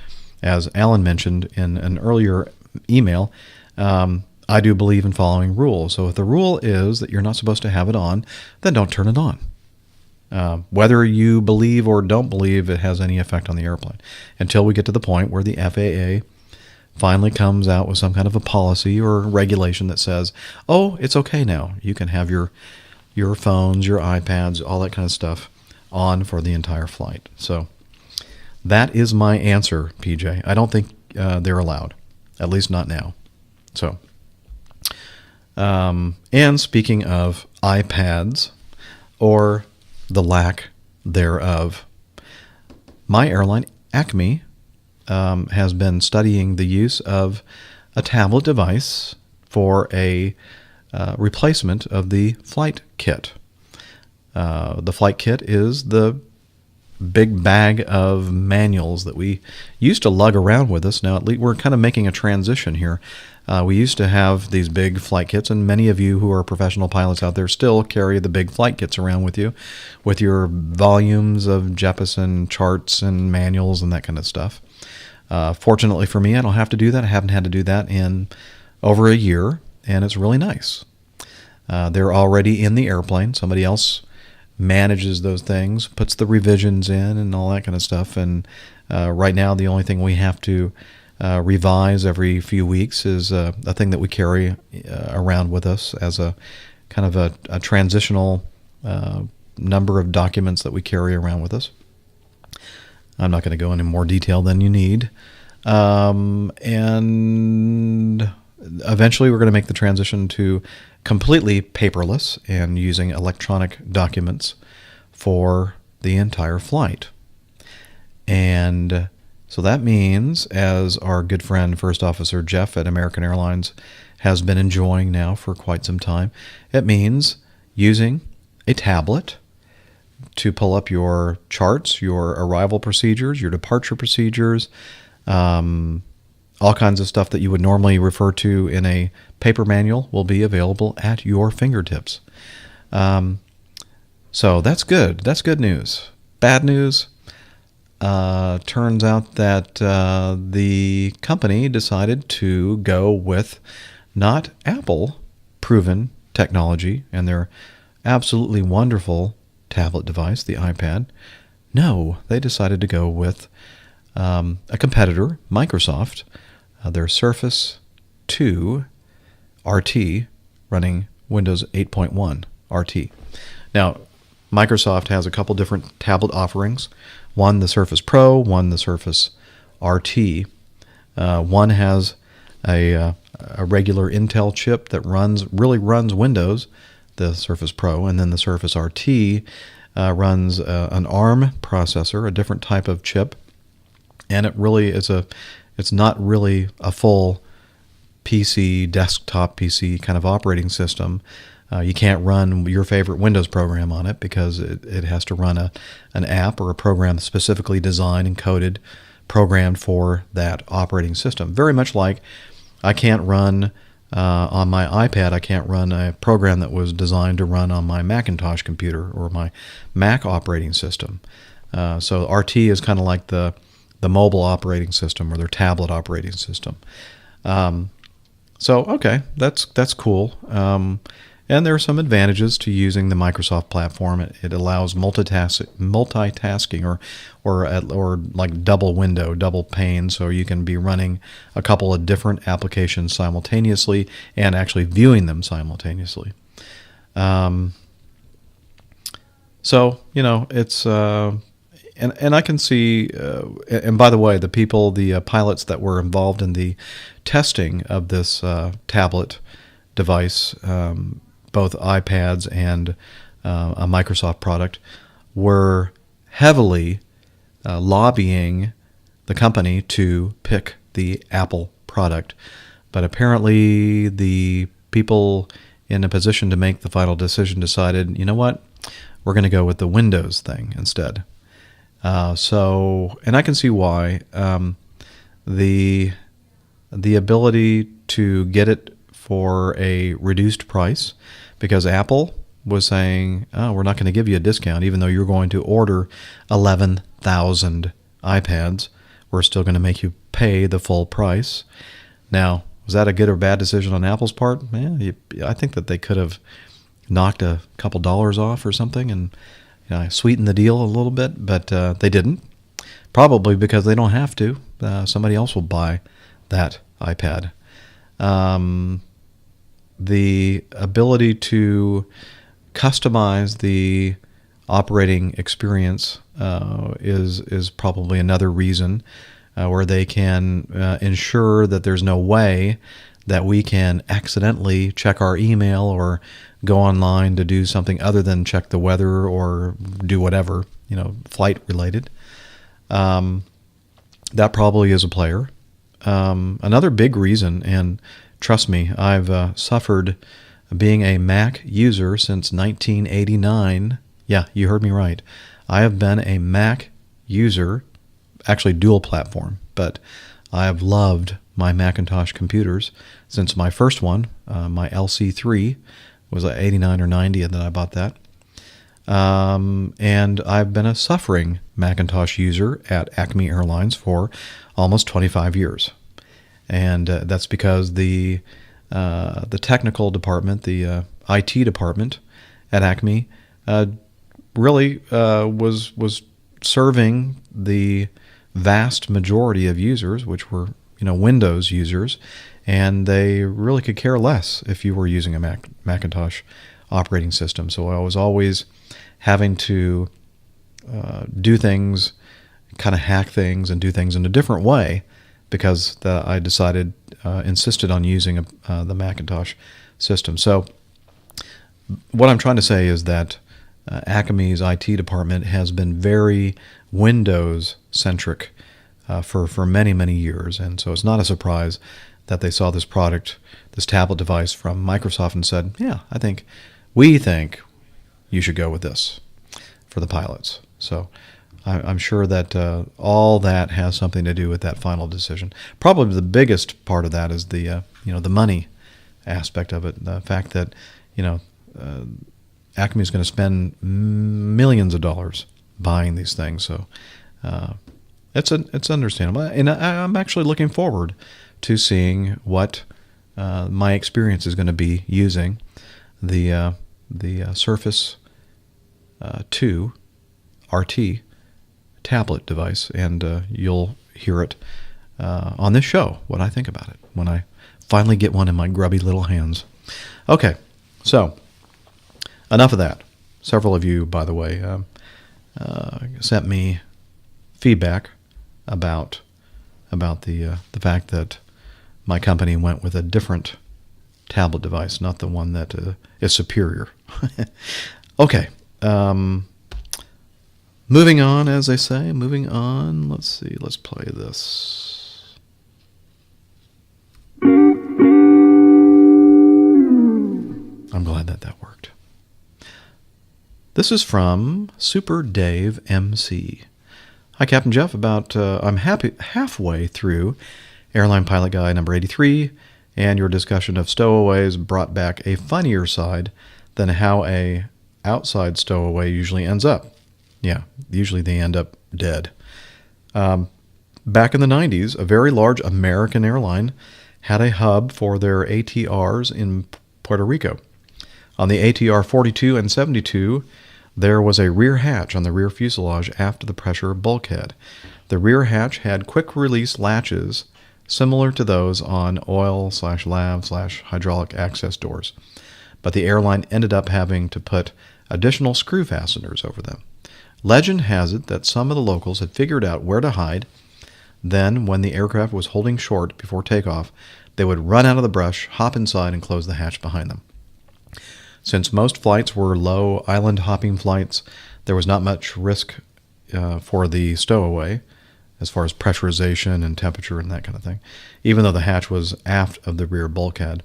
as Alan mentioned in an earlier email, I do believe in following rules. So if the rule is that you're not supposed to have it on, then don't turn it on. Whether you believe or don't believe it has any effect on the airplane, until we get to the point where the FAA finally comes out with some kind of a policy or regulation that says, oh, it's okay now. You can have your phones, your iPads, all that kind of stuff on for the entire flight. So that is my answer, PJ. I don't think they're allowed, at least not now. So, and speaking of iPads, or the lack thereof, my airline, Acme, has been studying the use of a tablet device for a replacement of the flight kit. The flight kit is the big bag of manuals that we used to lug around with us. Now, at least we're kind of making a transition here. We used to have these big flight kits, and many of you who are professional pilots out there still carry the big flight kits around with you, with your volumes of Jeppesen charts and manuals and that kind of stuff. Fortunately for me, I don't have to do that. I haven't had to do that in over a year, and it's really nice. They're already in the airplane. Somebody else manages those things, puts the revisions in and all that kind of stuff. And right now, the only thing we have to revise every few weeks is a thing that we carry around with us as a kind of a transitional number of documents that we carry around with us. I'm not going to go into more detail than you need. And eventually we're going to make the transition to completely paperless and using electronic documents for the entire flight. And so that means, as our good friend First Officer Jeff at American Airlines has been enjoying now for quite some time, it means using a tablet to pull up your charts, your arrival procedures, your departure procedures, all kinds of stuff that you would normally refer to in a paper manual will be available at your fingertips. So that's good. That's good news. Bad news. Turns out that the company decided to go with not Apple-proven technology and their absolutely wonderful tablet device, the iPad. No, they decided to go with a competitor, Microsoft, their Surface 2 RT running Windows 8.1 RT. Now, Microsoft has a couple different tablet offerings. One, the Surface Pro, one, the Surface RT. One has a regular Intel chip that really runs Windows, the Surface Pro, and then the Surface RT runs an ARM processor, a different type of chip, and it really is it's not really a full PC, desktop PC kind of operating system. You can't run your favorite Windows program on it because it has to run an app or a program specifically designed and coded, programmed for that operating system. Very much like I can't run on my iPad, I can't run a program that was designed to run on my Macintosh computer or my Mac operating system. So RT is kind of like the mobile operating system or their tablet operating system. So okay, that's cool. And there are some advantages to using the Microsoft platform. It allows multitasking or like double window, double pane, so you can be running a couple of different applications simultaneously and actually viewing them simultaneously. So, it's and I can see, and by the way, the pilots that were involved in the testing of this tablet device, both iPads and a Microsoft product, were heavily lobbying the company to pick the Apple product. But apparently the people in a position to make the final decision decided, you know what, we're going to go with the Windows thing instead. And I can see why. The ability to get it for a reduced price, because Apple was saying, we're not going to give you a discount, even though you're going to order 11,000 iPads. We're still going to make you pay the full price. Now, was that a good or bad decision on Apple's part? I think that they could have knocked a couple dollars off or something and sweetened the deal a little bit, but they didn't. Probably because they don't have to. Somebody else will buy that iPad. The ability to customize the operating experience is probably another reason where they can ensure that there's no way that we can accidentally check our email or go online to do something other than check the weather or do whatever, flight related. That probably is a player. Another big reason, and trust me, I've suffered being a Mac user since 1989. Yeah, you heard me right. I have been a Mac user, actually dual platform, but I have loved my Macintosh computers since my first one, my LC3, was 89 or 90, and then I bought that. And I've been a suffering Macintosh user at Acme Airlines for almost 25 years. And that's because the technical department, the IT department at Acme, really was serving the vast majority of users, which were Windows users, and they really could care less if you were using a Macintosh operating system. So I was always having to do things, kind of hack things and do things in a different way because I insisted on using the Macintosh system. So what I'm trying to say is that Acme's IT department has been very Windows-centric for many, many years. And so it's not a surprise that they saw this product, this tablet device from Microsoft and said, yeah, we think you should go with this for the pilots. So I'm sure that all that has something to do with that final decision. Probably the biggest part of that is the money aspect of it. The fact that Acme is going to spend millions of dollars buying these things. So it's understandable, and I'm actually looking forward to seeing what my experience is going to be using the Surface 2 RT tablet device, and you'll hear it on this show, what I think about it, when I finally get one in my grubby little hands. Okay, so enough of that. Several of you, by the way, sent me feedback about the fact that my company went with a different tablet device, not the one that is superior. Okay. Moving on, as they say. Moving on. Let's see. Let's play this. I'm glad that worked. This is from Super Dave MC. Hi, Captain Jeff. I'm halfway through Airline Pilot Guide number 83, and your discussion of stowaways brought back a funnier side than how a outside stowaway usually ends up. Yeah, usually they end up dead. Back in the 90s, a very large American airline had a hub for their ATRs in Puerto Rico. On the ATR 42 and 72, there was a rear hatch on the rear fuselage after the pressure bulkhead. The rear hatch had quick-release latches similar to those on oil/lav/hydraulic access doors, but the airline ended up having to put additional screw fasteners over them. Legend has it that some of the locals had figured out where to hide. Then, when the aircraft was holding short before takeoff, they would run out of the brush, hop inside, and close the hatch behind them. Since most flights were low island hopping flights, there was not much risk for the stowaway as far as pressurization and temperature and that kind of thing, even though the hatch was aft of the rear bulkhead.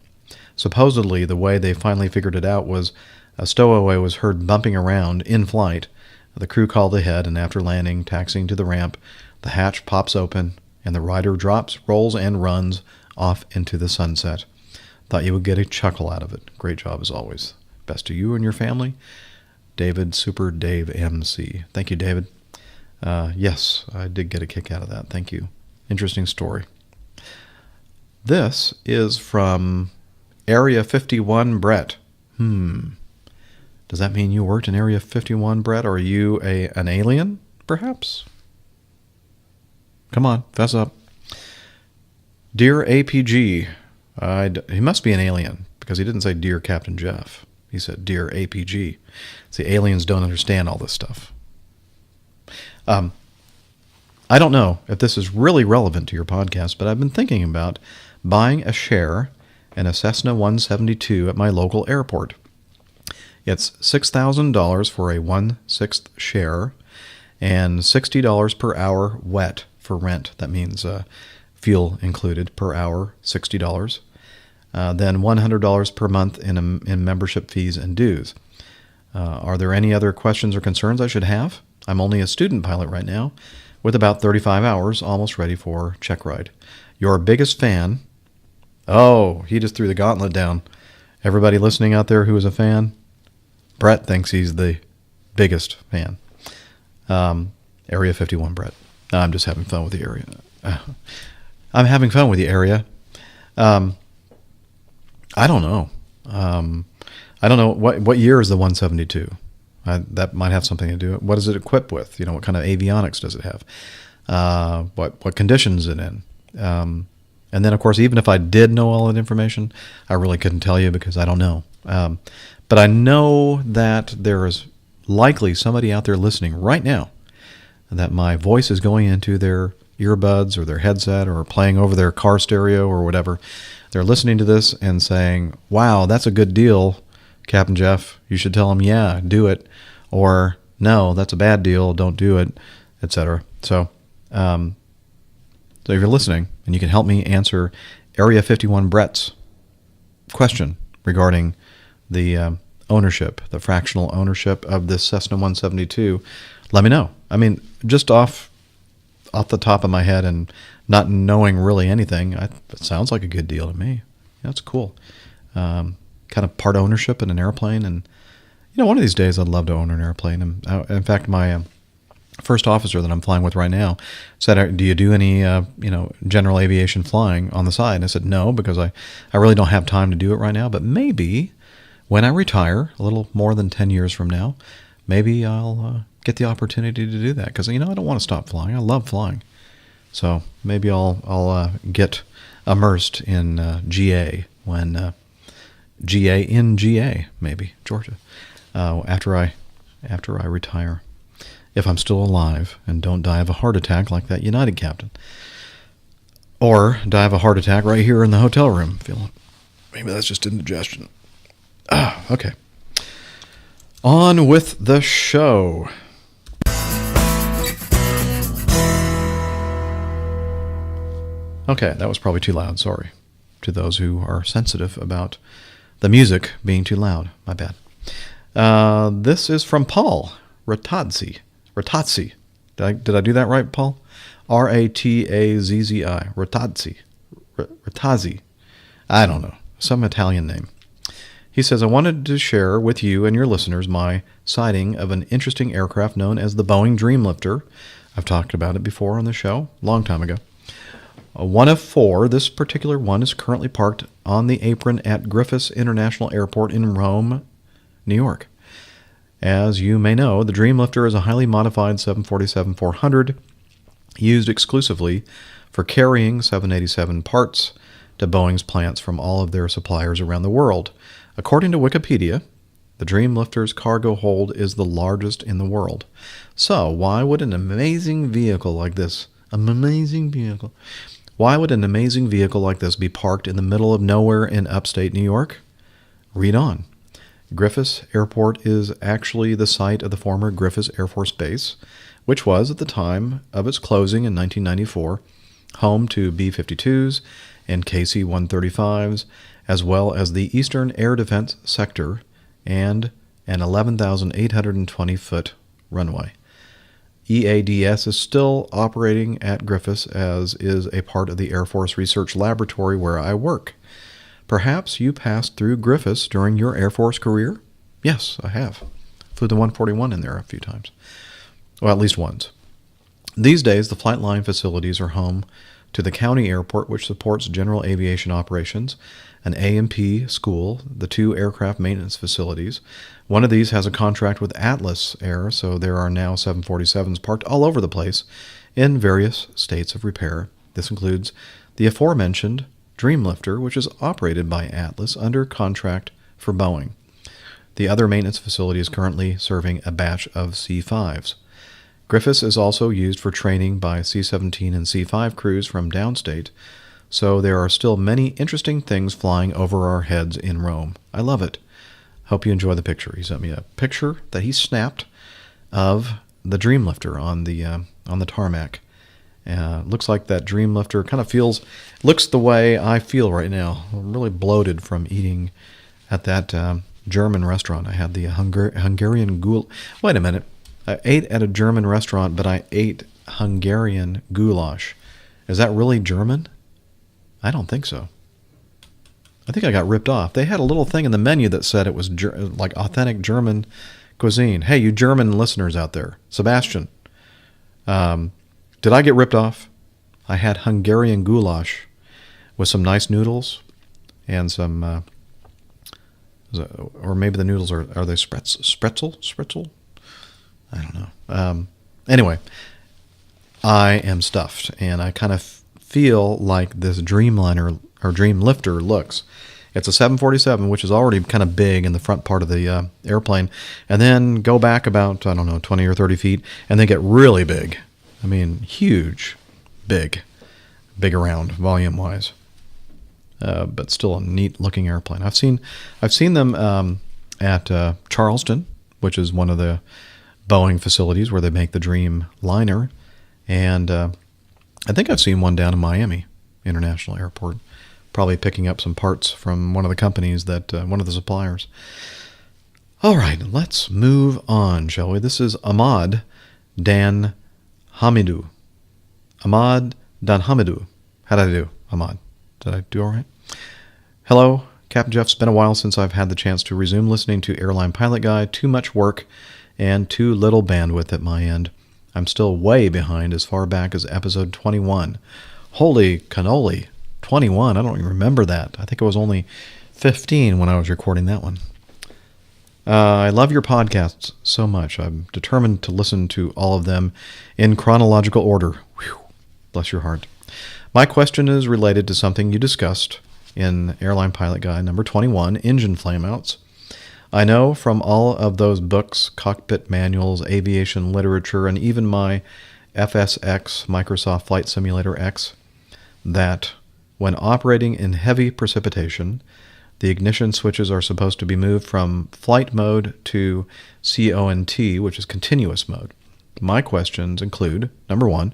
Supposedly, the way they finally figured it out was a stowaway was heard bumping around in flight. The crew called ahead, and after landing, taxiing to the ramp, the hatch pops open, and the rider drops, rolls, and runs off into the sunset. Thought you would get a chuckle out of it. Great job as always. Best to you and your family. David, Super Dave MC. Thank you, David. Yes, I did get a kick out of that. Thank you. Interesting story. This is from Area 51 Brett. Does that mean you worked in Area 51, Brett? Or are you an alien, perhaps? Come on, fess up. Dear APG, he must be an alien because he didn't say Dear Captain Jeff. He said Dear APG. See, aliens don't understand all this stuff. I don't know if this is really relevant to your podcast, but I've been thinking about buying a share in a Cessna 172 at my local airport. It's $6,000 for a 1/6 share and $60 per hour wet for rent. That means fuel included per hour, $60. Then $100 per month in membership fees and dues. Are there any other questions or concerns I should have? I'm only a student pilot right now, with about 35 hours, almost ready for check ride. Your biggest fan. Oh, he just threw the gauntlet down. Everybody listening out there who is a fan, Brett thinks he's the biggest fan. Area 51, Brett. I'm just having fun with the area. I'm having fun with the area. I don't know. I don't know what year is the 172. That might have something to do. What is it equipped with? What kind of avionics does it have? What conditions is it in? And then, of course, even if I did know all that information, I really couldn't tell you because I don't know. But I know that there is likely somebody out there listening right now that my voice is going into their earbuds or their headset or playing over their car stereo or whatever. They're listening to this and saying, wow, that's a good deal, Captain Jeff. You should tell them, yeah, do it. Or, no, that's a bad deal, don't do it, etc. So if you're listening and you can help me answer Area 51 Brett's question regarding the ownership, the fractional ownership of this Cessna 172, let me know. I mean, just off the top of my head and not knowing really anything, it sounds like a good deal to me. That's cool. Kind of part ownership in an airplane. And, one of these days I'd love to own an airplane. And in fact, my first officer that I'm flying with right now said, do you do any, general aviation flying on the side? And I said, no, because I really don't have time to do it right now. But maybe when I retire, a little more than 10 years from now, maybe I'll get the opportunity to do that. Because, I don't want to stop flying. I love flying. So maybe I'll get immersed in GA when GA, maybe, Georgia, after I retire. If I'm still alive and don't die of a heart attack like that United captain. Or die of a heart attack right here in the hotel room. Maybe that's just indigestion. Okay. On with the show. Okay, that was probably too loud. Sorry to those who are sensitive about the music being too loud. My bad. This is from Paul Ratazzi. Ratazzi. Did I do that right, Paul? Ratazzi. Ratazzi. I don't know. Some Italian name. He says, I wanted to share with you and your listeners my sighting of an interesting aircraft known as the Boeing Dreamlifter. I've talked about it before on the show, a long time ago. One of four, this particular one is currently parked on the apron at Griffiths International Airport in Rome, New York. As you may know, the Dreamlifter is a highly modified 747-400 used exclusively for carrying 787 parts to Boeing's plants from all of their suppliers around the world. According to Wikipedia, the Dreamlifter's cargo hold is the largest in the world. So, why would an amazing vehicle like this, why would an amazing vehicle like this be parked in the middle of nowhere in upstate New York? Read on. Griffiths Airport is actually the site of the former Griffiths Air Force Base, which was, at the time of its closing in 1994, home to B-52s and KC-135s, as well as the Eastern Air Defense Sector and an 11,820-foot runway. EADS is still operating at Griffiths, as is a part of the Air Force Research Laboratory where I work. Perhaps you passed through Griffiths during your Air Force career? Yes, I have. Flew the 141 in there a few times. Well, at least once. These days, the flight line facilities are home to the county airport, which supports general aviation operations, an A&P school, the two aircraft maintenance facilities. One of these has a contract with Atlas Air, so there are now 747s parked all over the place in various states of repair. This includes the aforementioned dreamlifter, which is operated by Atlas under contract for Boeing. The other maintenance facility is currently serving a batch of C-5s. Griffiths is also used for training by C-17 and C-5 crews from downstate, so there are still many interesting things flying over our heads in Rome. I love it. Hope you enjoy the picture. He sent me a picture that he snapped of the dreamlifter on the tarmac. Looks like that dreamlifter kind of looks the way I feel right now. I'm really bloated from eating at that German restaurant. I had the Hungarian goulash. Wait a minute. I ate at a German restaurant, but I ate Hungarian goulash. Is that really German? I don't think so. I think I got ripped off. They had a little thing in the menu that said it was like authentic German cuisine. Hey, you German listeners out there. Sebastian, did I get ripped off? I had Hungarian goulash with some nice noodles and some, or maybe the noodles are they spretzel? I don't know. Anyway, I am stuffed, and I kind of feel like this Dreamliner or Dreamlifter looks. It's a 747, which is already kind of big in the front part of the airplane, and then go back about, 20 or 30 feet, and then get really big. I mean, huge, big around volume-wise, but still a neat-looking airplane. I've seen them at Charleston, which is one of the Boeing facilities where they make the Dreamliner, and I think I've seen one down in Miami International Airport, probably picking up some parts from one of the companies that one of the suppliers. All right, let's move on, shall we? This is Ahmad Dan Hamidou. Ahmad Dan Hamidou. How did I do, Ahmad? Did I do all right? Hello, Captain Jeff. It's been a while since I've had the chance to resume listening to Airline Pilot Guy. Too much work and too little bandwidth at my end. I'm still way behind as far back as episode 21. Holy cannoli, 21. I don't even remember that. I think it was only 15 when I was recording that one. I love your podcasts so much. I'm determined to listen to all of them in chronological order. Whew. Bless your heart. My question is related to something you discussed in Airline Pilot Guide number 21, engine flameouts. I know from all of those books, cockpit manuals, aviation literature, and even my FSX, Microsoft Flight Simulator X, that when operating in heavy precipitation, the ignition switches are supposed to be moved from flight mode to CONT, which is continuous mode. My questions include, number one,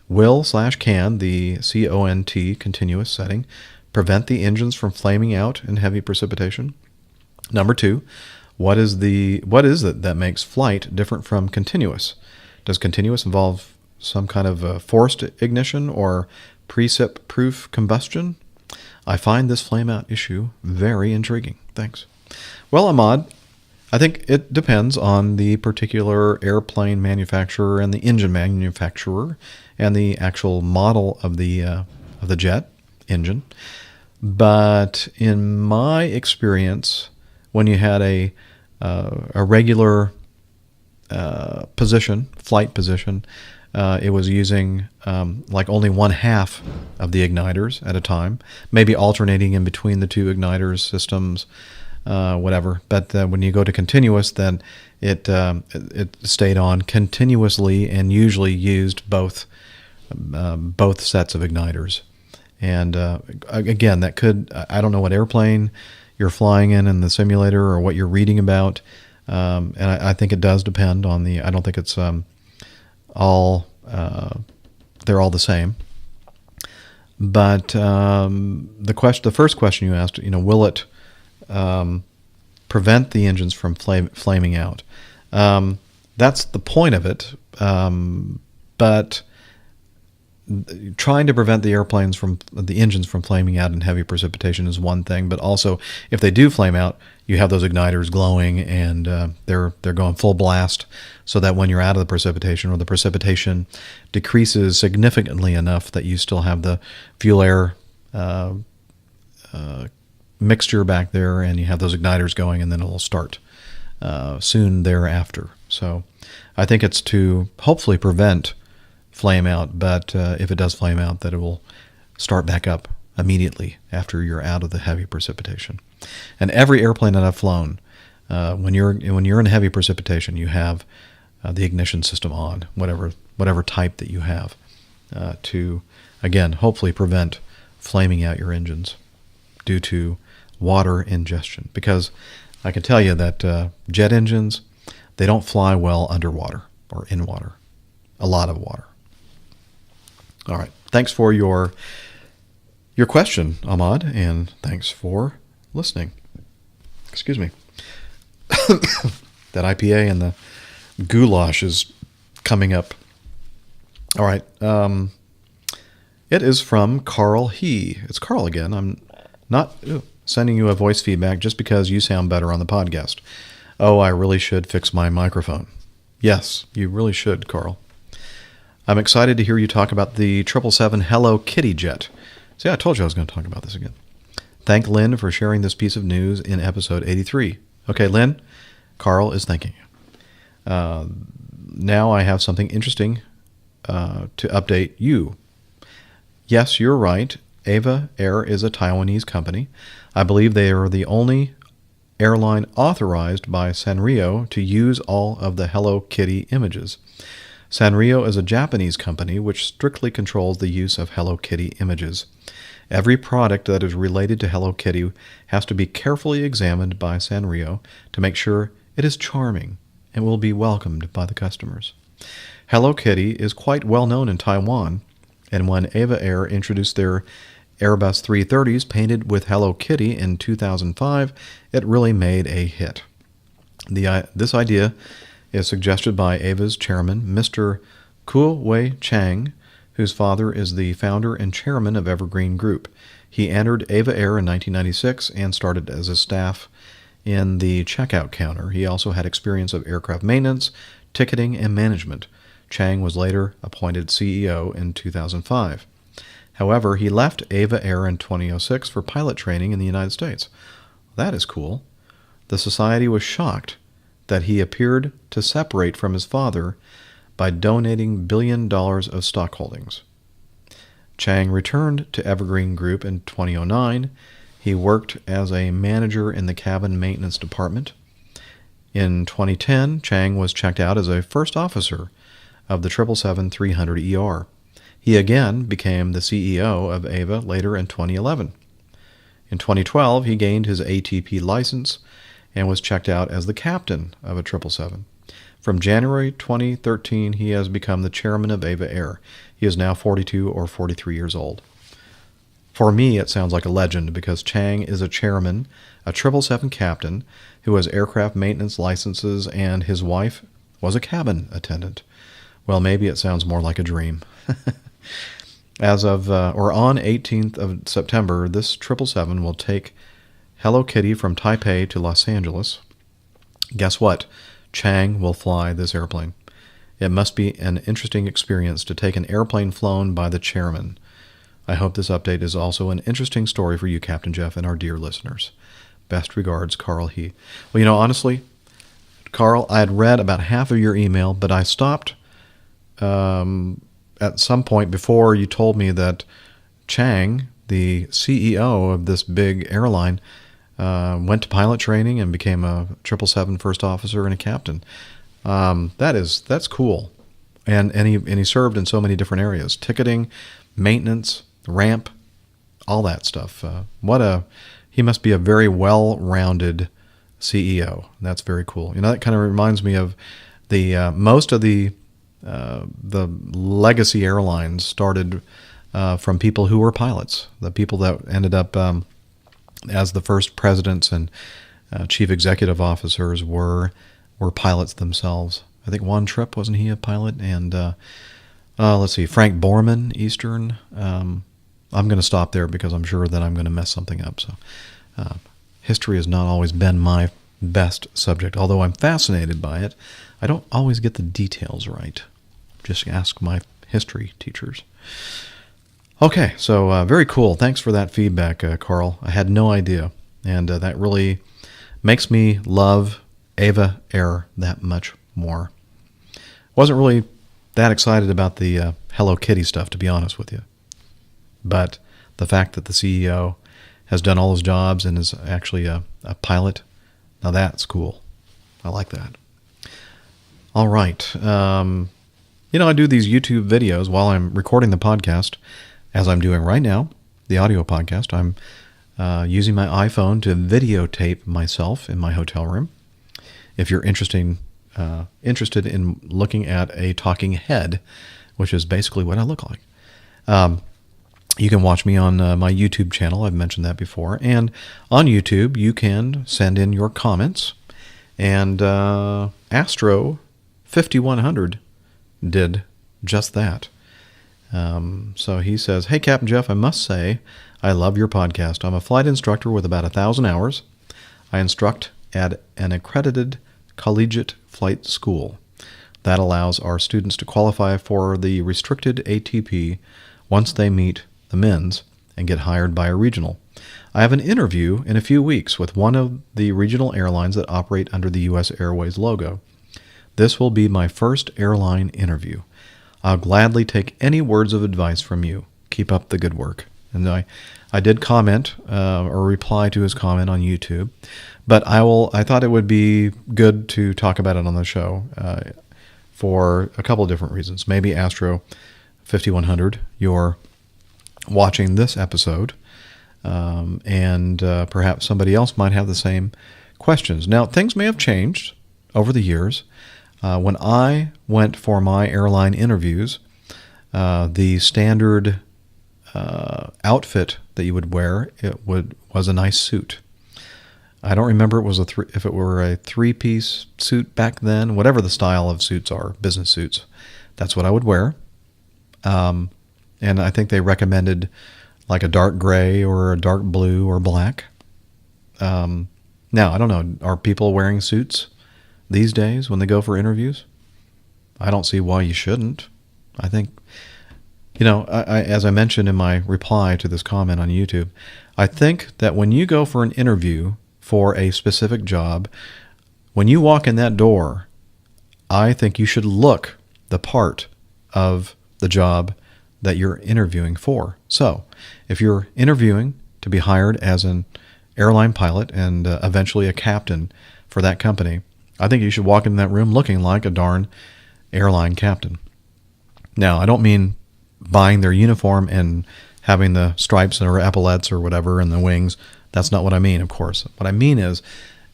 will/can the CONT continuous setting prevent the engines from flaming out in heavy precipitation? Number two, what is it that makes flight different from continuous? Does continuous involve some kind of forced ignition or precip-proof combustion? I find this flameout issue very intriguing. Thanks. Well, Ahmad, I think it depends on the particular airplane manufacturer and the engine manufacturer and the actual model of the jet engine. But in my experience, when you had a regular flight position, it was using like only one half of the igniters at a time, maybe alternating in between the two igniters systems, whatever. But when you go to continuous, then it stayed on continuously and usually used both sets of igniters. And again, that could, I don't know what airplane you're flying in the simulator or what you're reading about. And I think it does depend on I don't think it's all, they're all the same. But the first question you asked, will it prevent the engines from flaming out? That's the point of it. But trying to prevent the engines from flaming out in heavy precipitation is one thing, but also if they do flame out, you have those igniters glowing and they're going full blast, so that when you're out of the precipitation or the precipitation decreases significantly enough that you still have the fuel air mixture back there and you have those igniters going, and then it'll start soon thereafter. So I think it's to hopefully prevent flame out, but if it does flame out, that it will start back up immediately after you're out of the heavy precipitation. And every airplane that I've flown, when you're in heavy precipitation, you have the ignition system on, whatever type that you have, to again hopefully prevent flaming out your engines due to water ingestion. Because I can tell you that jet engines, they don't fly well underwater or in water, a lot of water. All right, thanks for your question, Ahmad, and thanks for listening. Excuse me. That IPA and the goulash is coming up. All right. It is from Carl He. It's Carl again. I'm not sending you a voice feedback just because you sound better on the podcast. Oh, I really should fix my microphone. Yes, you really should, Carl. I'm excited to hear you talk about the 777 Hello Kitty jet. See, I told you I was going to talk about this again. Thank Lynn for sharing this piece of news in episode 83. Okay, Lynn, Carl is thanking you. Now I have something interesting to update you. Yes, you're right. Ava Air is a Taiwanese company. I believe they are the only airline authorized by Sanrio to use all of the Hello Kitty images. Sanrio is a Japanese company which strictly controls the use of Hello Kitty images. Every product that is related to Hello Kitty has to be carefully examined by Sanrio to make sure it is charming and will be welcomed by the customers. Hello Kitty is quite well known in Taiwan, and when Ava Air introduced their Airbus 330s painted with Hello Kitty in 2005, it really made a hit. This idea is suggested by Ava's chairman, Mr. Kuo-wei Chang, whose father is the founder and chairman of Evergreen Group. He entered Ava Air in 1996 and started as a staff in the checkout counter. He also had experience of aircraft maintenance, ticketing, and management. Chang was later appointed CEO in 2005. However, he left Ava Air in 2006 for pilot training in the United States. That is cool. The society was shocked that he appeared to separate from his father by donating $1 billion of stock holdings. Chang returned to Evergreen Group in 2009. He worked as a manager in the cabin maintenance department. In 2010, Chang was checked out as a first officer of the 777-300ER. He again became the CEO of Ava later in 2011. In 2012, he gained his ATP license and was checked out as the captain of a 777. From January 2013, he has become the chairman of Ava Air. He is now 42 or 43 years old. For me, it sounds like a legend because Chang is a chairman, a 777 captain who has aircraft maintenance licenses, and his wife was a cabin attendant. Well, maybe it sounds more like a dream. As of, or on 18th of September, this 777 will take Hello Kitty from Taipei to Los Angeles. Guess what? Chang will fly this airplane. It must be an interesting experience to take an airplane flown by the chairman. I hope this update is also an interesting story for you, Captain Jeff, and our dear listeners. Best regards, Carl He. Well, honestly, Carl, I had read about half of your email, but I stopped at some point before you told me that Chang, the CEO of this big airline, went to pilot training and became a 777 first officer and a captain. That's cool. And he served in so many different areas: ticketing, maintenance, ramp, all that stuff. He must be a very well-rounded CEO. That's very cool. That kind of reminds me of the most of the legacy airlines started from people who were pilots. The people that ended up as the first presidents and chief executive officers were pilots themselves. I think Juan Tripp, wasn't he a pilot? And let's see, Frank Borman, Eastern. I'm going to stop there because I'm sure that I'm going to mess something up. So history has not always been my best subject. Although I'm fascinated by it, I don't always get the details right. Just ask my history teachers. Okay, so very cool. Thanks for that feedback, Carl. I had no idea, and that really makes me love Ava Air that much more. Wasn't really that excited about the Hello Kitty stuff, to be honest with you. But the fact that the CEO has done all his jobs and is actually a pilot, now that's cool. I like that. All right. I do these YouTube videos while I'm recording the podcast, as I'm doing right now, the audio podcast. I'm using my iPhone to videotape myself in my hotel room. If you're interested in looking at a talking head, which is basically what I look like, you can watch me on my YouTube channel. I've mentioned that before. And on YouTube, you can send in your comments. And Astro 5100 did just that. So he says, "Hey, Captain Jeff, I must say I love your podcast. I'm a flight instructor with about 1,000 hours. I instruct at an accredited collegiate flight school. That allows our students to qualify for the restricted ATP once they meet the MINS and get hired by a regional. I have an interview in a few weeks with one of the regional airlines that operate under the U.S. Airways logo. This will be my first airline interview. I'll gladly take any words of advice from you. Keep up the good work." And I did comment or reply to his comment on YouTube, but I thought it would be good to talk about it on the show for a couple of different reasons. Maybe Astro 5100, you're watching this episode, and perhaps somebody else might have the same questions. Now, things may have changed over the years. When I went for my airline interviews, the standard outfit that you would wear was a nice suit. I don't remember if it were a three-piece suit back then. Whatever the style of suits are, business suits, that's what I would wear. And I think they recommended like a dark gray or a dark blue or black. Now, I don't know. Are people wearing suits these days when they go for interviews? I don't see why you shouldn't. I think, as I mentioned in my reply to this comment on YouTube, I think that when you go for an interview for a specific job, when you walk in that door, I think you should look the part of the job that you're interviewing for. So, if you're interviewing to be hired as an airline pilot and eventually a captain for that company, I think you should walk in that room looking like a darn airline captain. Now, I don't mean buying their uniform and having the stripes or epaulettes or whatever and the wings. That's not what I mean, of course. What I mean is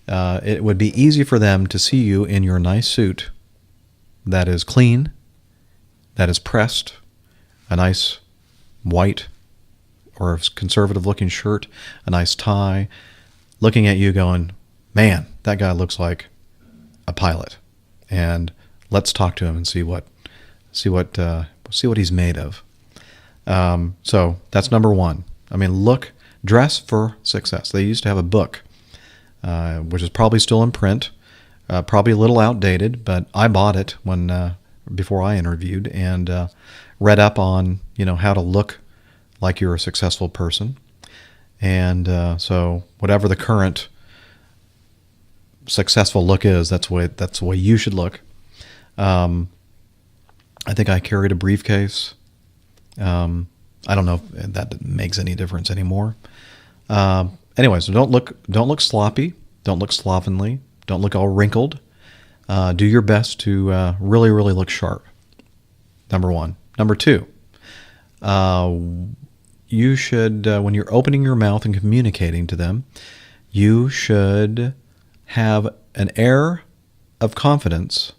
it would be easy for them to see you in your nice suit that is clean, that is pressed, a nice white or conservative-looking shirt, a nice tie, looking at you going, "Man, that guy looks like a pilot, and let's talk to him and see what he's made of." So that's number one. I mean, dress for success. They used to have a book, which is probably still in print, probably a little outdated, but I bought it before I interviewed and read up on how to look like you're a successful person, and so whatever the current successful look is, that's the way you should look. I think I carried a briefcase. I don't know if that makes any difference anymore. Anyway, so don't look sloppy, don't look slovenly, don't look all wrinkled. Do your best to really, really look sharp. Number one. Number two, you should, when you're opening your mouth and communicating to them, you should have an air of confidence,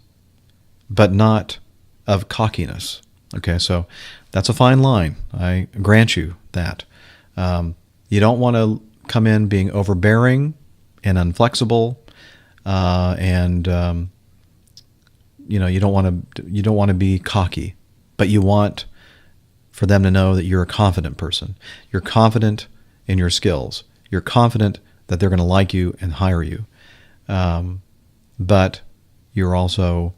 but not of cockiness. Okay, so that's a fine line. I grant you that. You don't want to come in being overbearing and unflexible, and you don't want to be cocky, but you want for them to know that you're a confident person. You're confident in your skills. You're confident that they're going to like you and hire you. But you're also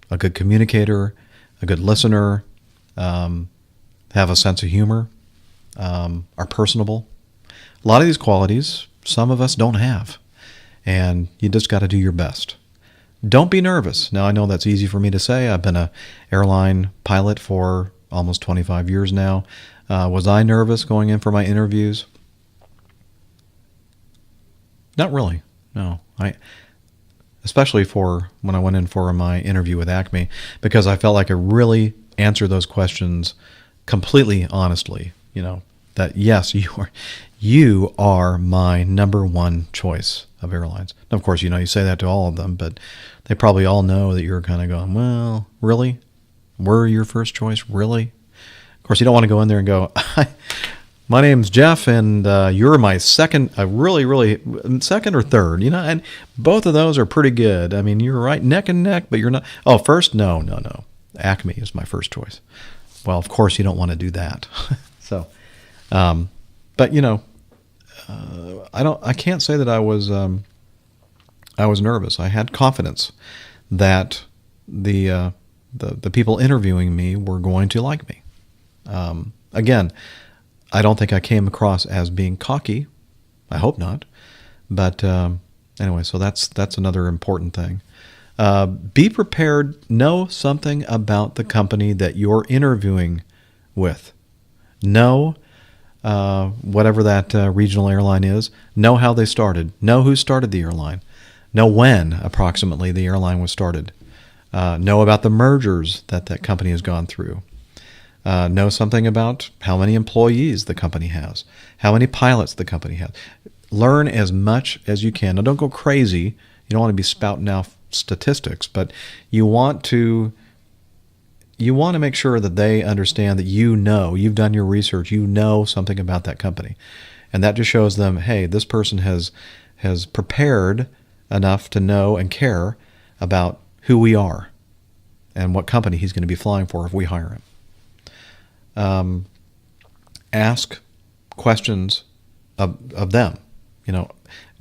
a good communicator, a good listener, have a sense of humor, are personable. A lot of these qualities, some of us don't have, and you just got to do your best. Don't be nervous. Now, I know that's easy for me to say. I've been an airline pilot for almost 25 years now. Was I nervous going in for my interviews? Not really. No. Especially for when I went in for my interview with Acme, because I felt like I really answered those questions completely honestly. That yes, you are my number one choice of airlines. Of course, you say that to all of them, but they probably all know that you're kind of going, well, really? We're your first choice? Really? Of course, you don't want to go in there and go, my name's Jeff, and you're my second, really, second or third, and both of those are pretty good. I mean, you're right neck and neck, but you're not. Oh, first? No. Acme is my first choice. Well, of course, you don't want to do that. So, but I can't say that I was nervous. I had confidence that the people interviewing me were going to like me. Again, I don't think I came across as being cocky. I hope not. But anyway, so that's another important thing. Be prepared. Know something about the company that you're interviewing with. Know whatever that regional airline is. Know how they started. Know who started the airline. Know when approximately the airline was started. Know about the mergers that company has gone through. Know something about how many employees the company has, how many pilots the company has. Learn as much as you can. Now, don't go crazy. You don't want to be spouting out statistics, but you want to make sure that they understand that you've done your research, you know something about that company. And that just shows them, hey, this person has prepared enough to know and care about who we are and what company he's going to be flying for if we hire him. Ask questions of them,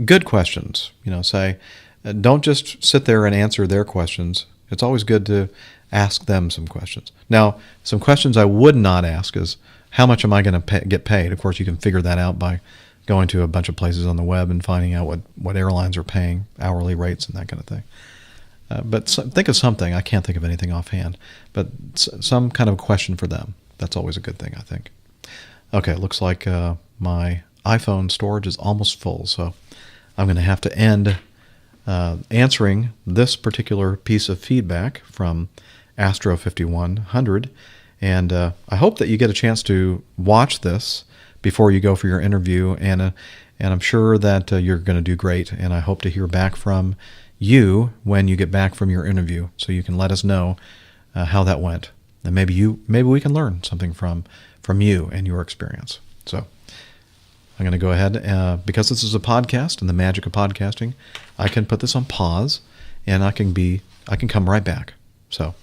good questions, say, don't just sit there and answer their questions. It's always good to ask them some questions. Now, some questions I would not ask is, how much am I going to get paid? Of course, you can figure that out by going to a bunch of places on the web and finding out what airlines are paying, hourly rates and that kind of thing. But think of something. I can't think of anything offhand, but some kind of question for them. That's always a good thing, I think. Okay, looks like my iPhone storage is almost full, so I'm going to have to end answering this particular piece of feedback from Astro 5100. And I hope that you get a chance to watch this before you go for your interview, and I'm sure that you're going to do great, and I hope to hear back from you when you get back from your interview, so you can let us know how that went. And maybe we can learn something from you and your experience. So I'm going to go ahead, because this is a podcast and the magic of podcasting, I can put this on pause and I can come right back. So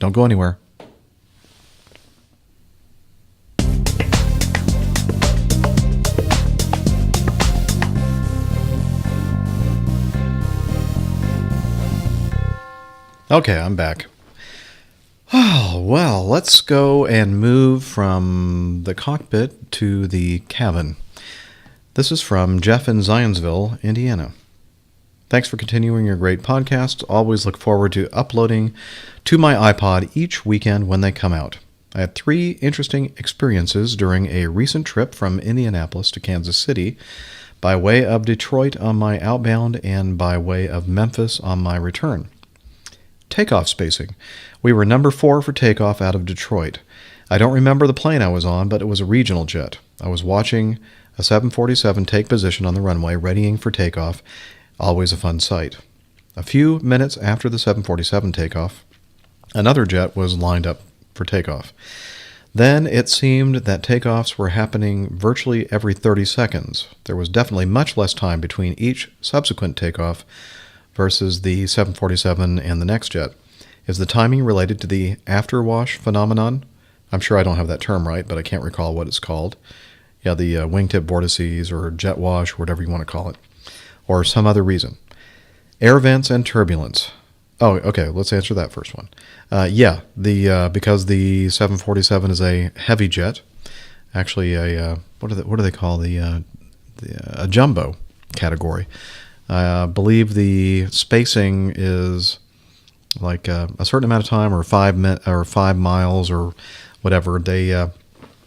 don't go anywhere. Okay, I'm back. Oh, well, let's go and move from the cockpit to the cabin. This is from Jeff in Zionsville, Indiana. Thanks for continuing your great podcast. Always look forward to uploading to my iPod each weekend when they come out. I had 3 interesting experiences during a recent trip from Indianapolis to Kansas City by way of Detroit on my outbound and by way of Memphis on my return. Takeoff spacing. We were number 4 for takeoff out of Detroit. I don't remember the plane I was on, but it was a regional jet. I was watching a 747 take position on the runway, readying for takeoff. Always a fun sight. A few minutes after the 747 takeoff, another jet was lined up for takeoff. Then it seemed that takeoffs were happening virtually every 30 seconds. There was definitely much less time between each subsequent takeoff versus the 747 and the next jet. Is the timing related to the afterwash phenomenon? I'm sure I don't have that term right, but I can't recall what it's called. Yeah, the wingtip vortices or jet wash, whatever you want to call it, or some other reason. Air vents and turbulence. Oh, okay, let's answer that first one. Because the 747 is a heavy jet, actually what do they call a jumbo category. I believe the spacing is like a certain amount of time, or 5 miles, or whatever.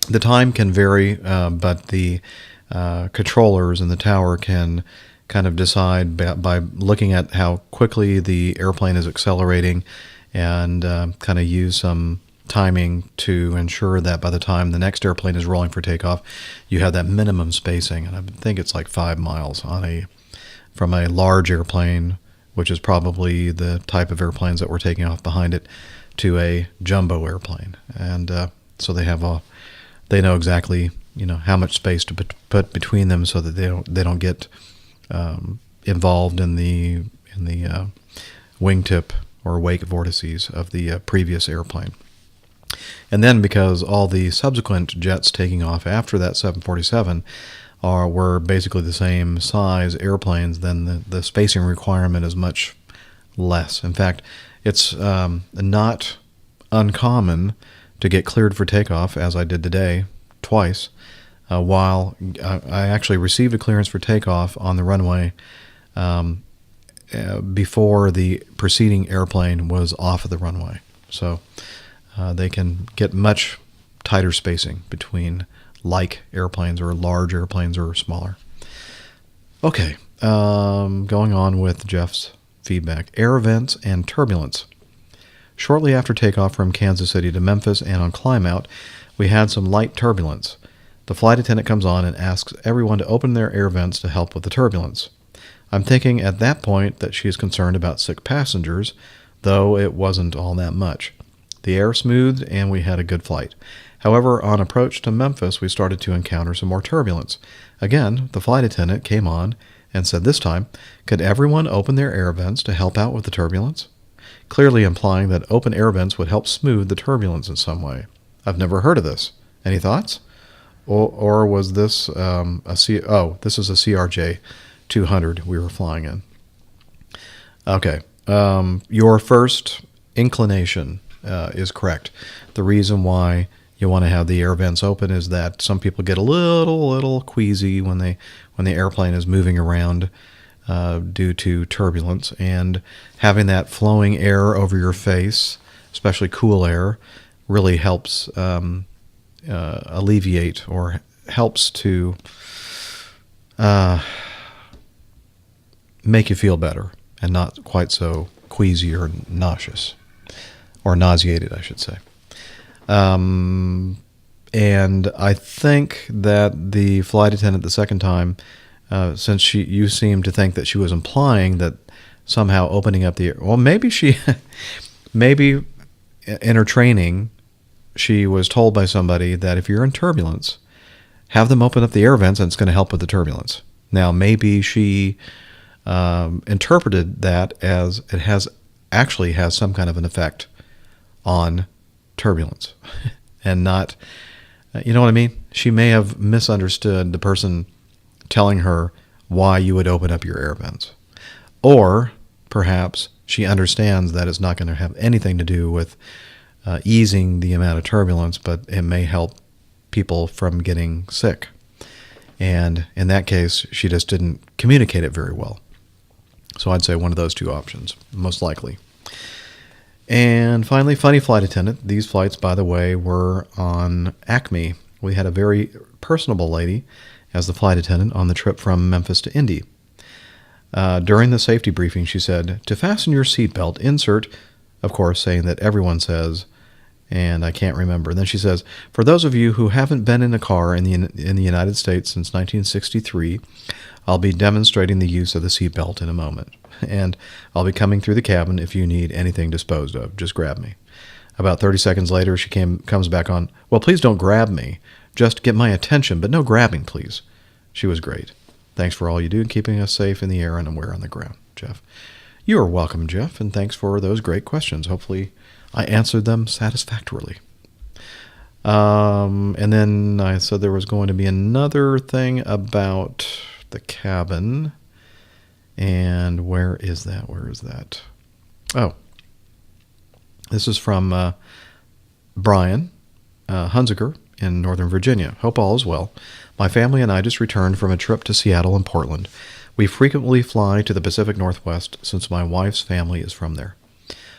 The time can vary, but the controllers in the tower can kind of decide by looking at how quickly the airplane is accelerating and kind of use some timing to ensure that by the time the next airplane is rolling for takeoff, you have that minimum spacing. And I think it's like 5 miles from a large airplane, which is probably the type of airplanes that we're taking off behind it, to a jumbo airplane. And so they know exactly how much space to put between them so that they don't get involved in the wingtip or wake vortices of the previous airplane. And then because all the subsequent jets taking off after that 747 were basically the same size airplanes, then the spacing requirement is much less. In fact, it's not uncommon to get cleared for takeoff, as I did today, twice, while I actually received a clearance for takeoff on the runway before the preceding airplane was off of the runway. So they can get much tighter spacing between like airplanes or large airplanes or smaller. Okay, going on with Jeff's feedback. Air events and turbulence. Shortly after takeoff from Kansas City to Memphis and on climb out, we had some light turbulence. The flight attendant comes on and asks everyone to open their air vents to help with the turbulence. I'm thinking at that point that she is concerned about sick passengers, though it wasn't all that much. The air smoothed and we had a good flight. However, on approach to Memphis, we started to encounter some more turbulence. Again, the flight attendant came on and said this time, could everyone open their air vents to help out with the turbulence? Clearly implying that open air vents would help smooth the turbulence in some way. I've never heard of this. Any thoughts? Or was this this is a CRJ 200 we were flying in. Okay. Your first inclination is correct. The reason why you want to have the air vents open is that some people get a little queasy when the airplane is moving around due to turbulence, and having that flowing air over your face, especially cool air, really helps alleviate or helps to make you feel better and not quite so queasy or nauseous, or nauseated, I should say. And I think that the flight attendant the second time, since you seemed to think that she was implying that somehow opening up the air, well, maybe maybe in her training, she was told by somebody that if you're in turbulence, have them open up the air vents and it's going to help with the turbulence. Now, maybe she interpreted that as it actually has some kind of an effect on turbulence and not, you know what I mean? She may have misunderstood the person telling her why you would open up your air vents. Or perhaps she understands that it's not going to have anything to do with easing the amount of turbulence, but it may help people from getting sick. And in that case, she just didn't communicate it very well. So I'd say one of those two options, most likely. And finally, funny flight attendant. These flights, by the way, were on Acme. We had a very personable lady as the flight attendant on the trip from Memphis to Indy. During the safety briefing, she said, to fasten your seatbelt, insert, of course, saying that everyone says, and I can't remember. Then she says, for those of you who haven't been in a car in the United States since 1963, I'll be demonstrating the use of the seatbelt in a moment. And I'll be coming through the cabin if you need anything disposed of. Just grab me. About 30 seconds later, she comes back on, well, please don't grab me. Just get my attention, but no grabbing, please. She was great. Thanks for all you do in keeping us safe in the air and aware on the ground, Jeff. You are welcome, Jeff, and thanks for those great questions. Hopefully I answered them satisfactorily. And then I said there was going to be another thing about the cabin. And where is that? Where is that? Oh, this is from Brian Hunziker in Northern Virginia. Hope all is well. My family and I just returned from a trip to Seattle and Portland. We frequently fly to the Pacific Northwest since my wife's family is from there.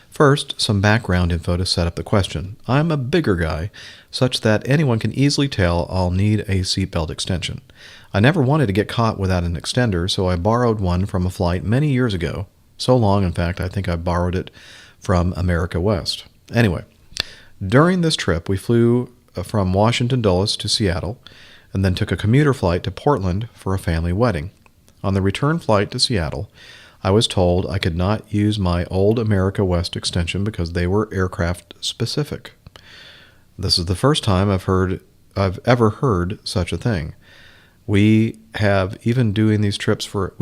First, some background info to set up the question. I'm a bigger guy, such that anyone can easily tell I'll need a seatbelt extension. I never wanted to get caught without an extender, so I borrowed one from a flight many years ago. So long, in fact, I think I borrowed it from America West. Anyway, during this trip, we flew from Washington Dulles to Seattle, and then took a commuter flight to Portland for a family wedding. On the return flight to Seattle, I was told I could not use my old America West extension because they were aircraft specific. This is the first time I've ever heard such a thing. We've been doing these trips for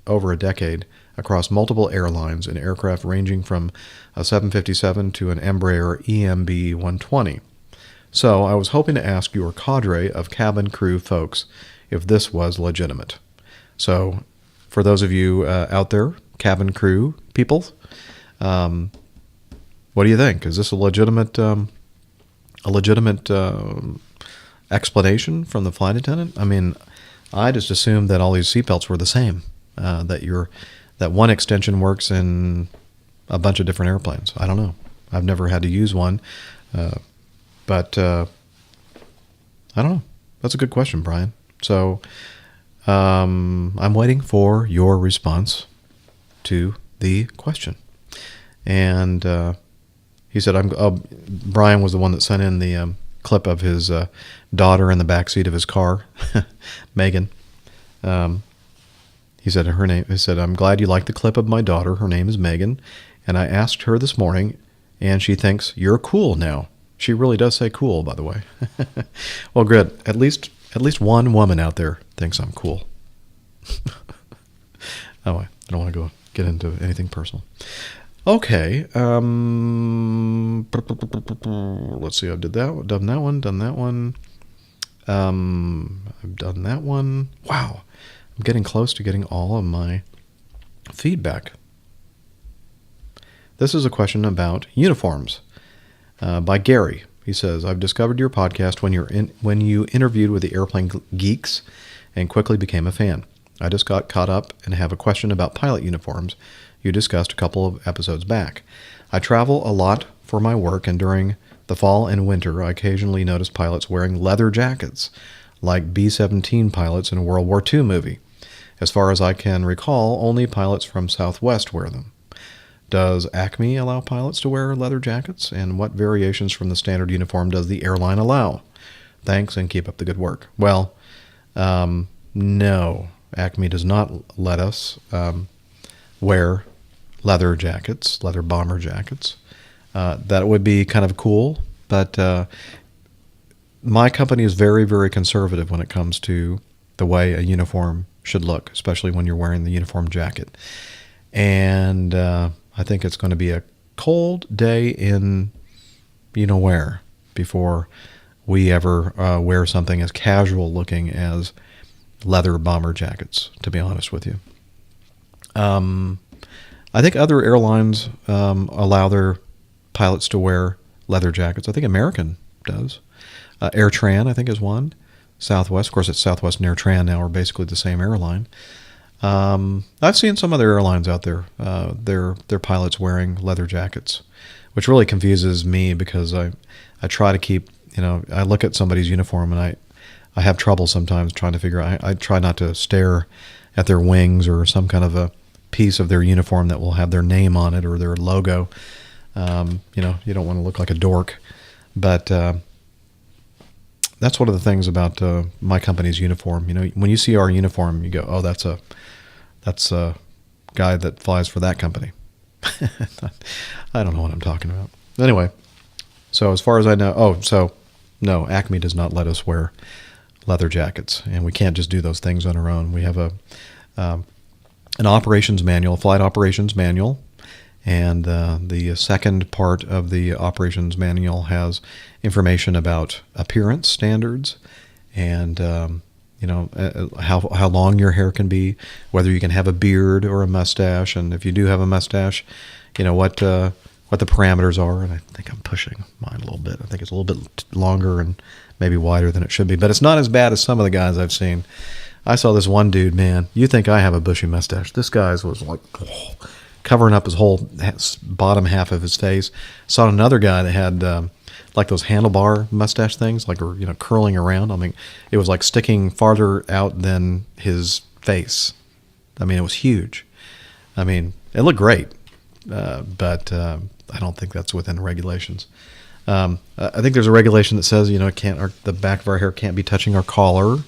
over a decade across multiple airlines and aircraft ranging from a 757 to an Embraer EMB 120. So I was hoping to ask your cadre of cabin crew folks if this was legitimate. So for those of you out there, cabin crew people, what do you think? Is this a legitimate explanation from the flight attendant? I mean, I just assumed that all these seatbelts were the same. That one extension works in a bunch of different airplanes. I don't know. I've never had to use one, but I don't know. That's a good question, Brian. So I'm waiting for your response to the question. And he said, Brian was the one that sent in the clip of his daughter in the backseat of his car, Megan. He said I'm glad you liked the clip of my daughter. Her name is Megan. And I asked her this morning, and she thinks you're cool now. She really does say cool, by the way. Well, good. At least one woman out there thinks I'm cool. Oh, I don't want to get into anything personal. Okay. Let's see. I've done that one. I've done that one. Wow. I'm getting close to getting all of my feedback. This is a question about uniforms by Gary. He says, I've discovered your podcast when you interviewed with the airplane geeks and quickly became a fan. I just got caught up and have a question about pilot uniforms you discussed a couple of episodes back. I travel a lot for my work, and during the fall and winter, I occasionally notice pilots wearing leather jackets, like B-17 pilots in a World War II movie. As far as I can recall, only pilots from Southwest wear them. Does Acme allow pilots to wear leather jackets? And what variations from the standard uniform does the airline allow? Thanks, and keep up the good work. Well, no, Acme does not let us wear leather jackets, leather bomber jackets. That would be kind of cool, but my company is very, very conservative when it comes to the way a uniform should look, especially when you're wearing the uniform jacket. And I think it's going to be a cold day in where before we ever wear something as casual looking as leather bomber jackets, to be honest with you. I think other airlines allow their pilots to wear leather jackets. I think American does. AirTran, I think, is one. Southwest, of course, it's Southwest and AirTran now are basically the same airline. I've seen some other airlines out there, their pilots wearing leather jackets, which really confuses me because I try to keep, I look at somebody's uniform and I have trouble sometimes trying to figure out, I try not to stare at their wings or some kind of a piece of their uniform that will have their name on it or their logo. You don't want to look like a dork, but that's one of the things about my company's uniform. When you see our uniform, you go, "Oh, that's a guy that flies for that company." I don't know what I'm talking about. Anyway, so as far as I know, no, Acme does not let us wear leather jackets, and we can't just do those things on our own. We have an operations manual, flight operations manual. And the second part of the operations manual has information about appearance standards and, how long your hair can be, whether you can have a beard or a mustache. And if you do have a mustache, what the parameters are. And I think I'm pushing mine a little bit. I think it's a little bit longer and maybe wider than it should be. But it's not as bad as some of the guys I've seen. I saw this one dude, man, you think I have a bushy mustache. This guy's was like... covering up his whole bottom half of his face. Saw another guy that had like those handlebar mustache things, like curling around. I mean, it was like sticking farther out than his face. I mean, it was huge. I mean, it looked great, but I don't think that's within the regulations. I think there's a regulation that says it can't. The back of our hair can't be touching our collar.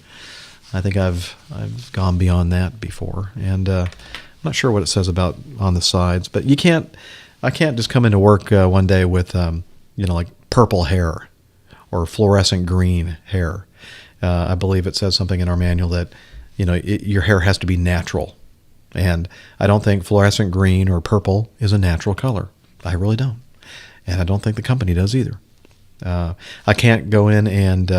I think I've gone beyond that before, and I'm not sure what it says about on the sides. But you can't. I can't just come into work one day with like purple hair or fluorescent green hair. I believe it says something in our manual that your hair has to be natural. And I don't think fluorescent green or purple is a natural color. I really don't. And I don't think the company does either. I can't go in and,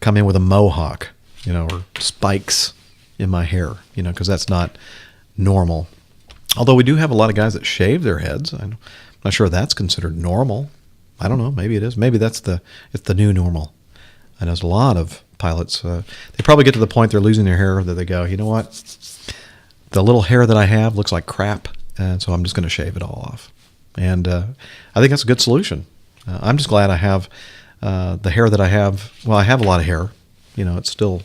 come in with a mohawk, or spikes in my hair, because that's not normal. Although we do have a lot of guys that shave their heads. I'm not sure that's considered normal. I don't know. Maybe it is. Maybe it's the new normal. And there's a lot of pilots, they probably get to the point they're losing their hair that they go, you know what? The little hair that I have looks like crap, and so I'm just going to shave it all off. And I think that's a good solution. I'm just glad I have the hair that I have. Well, I have a lot of hair. It's still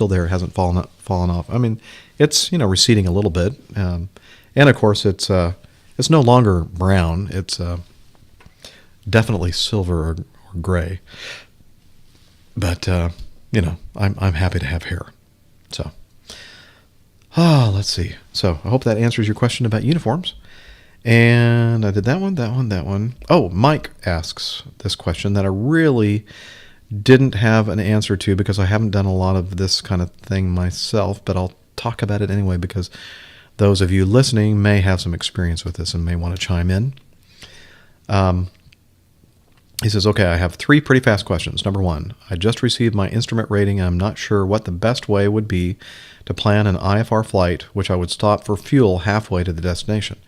there. It hasn't fallen off. I mean, it's receding a little bit, and of course it's no longer brown. It's definitely silver or gray. But I'm happy to have hair. So, let's see. So I hope that answers your question about uniforms. And I did that one. Oh, Mike asks this question that I really didn't have an answer to because I haven't done a lot of this kind of thing myself, but I'll talk about it anyway because those of you listening may have some experience with this and may want to chime in. He says, okay, I have 3 pretty fast questions. Number 1, I just received my instrument rating and I'm not sure what the best way would be to plan an IFR flight, which I would stop for fuel halfway to the destination.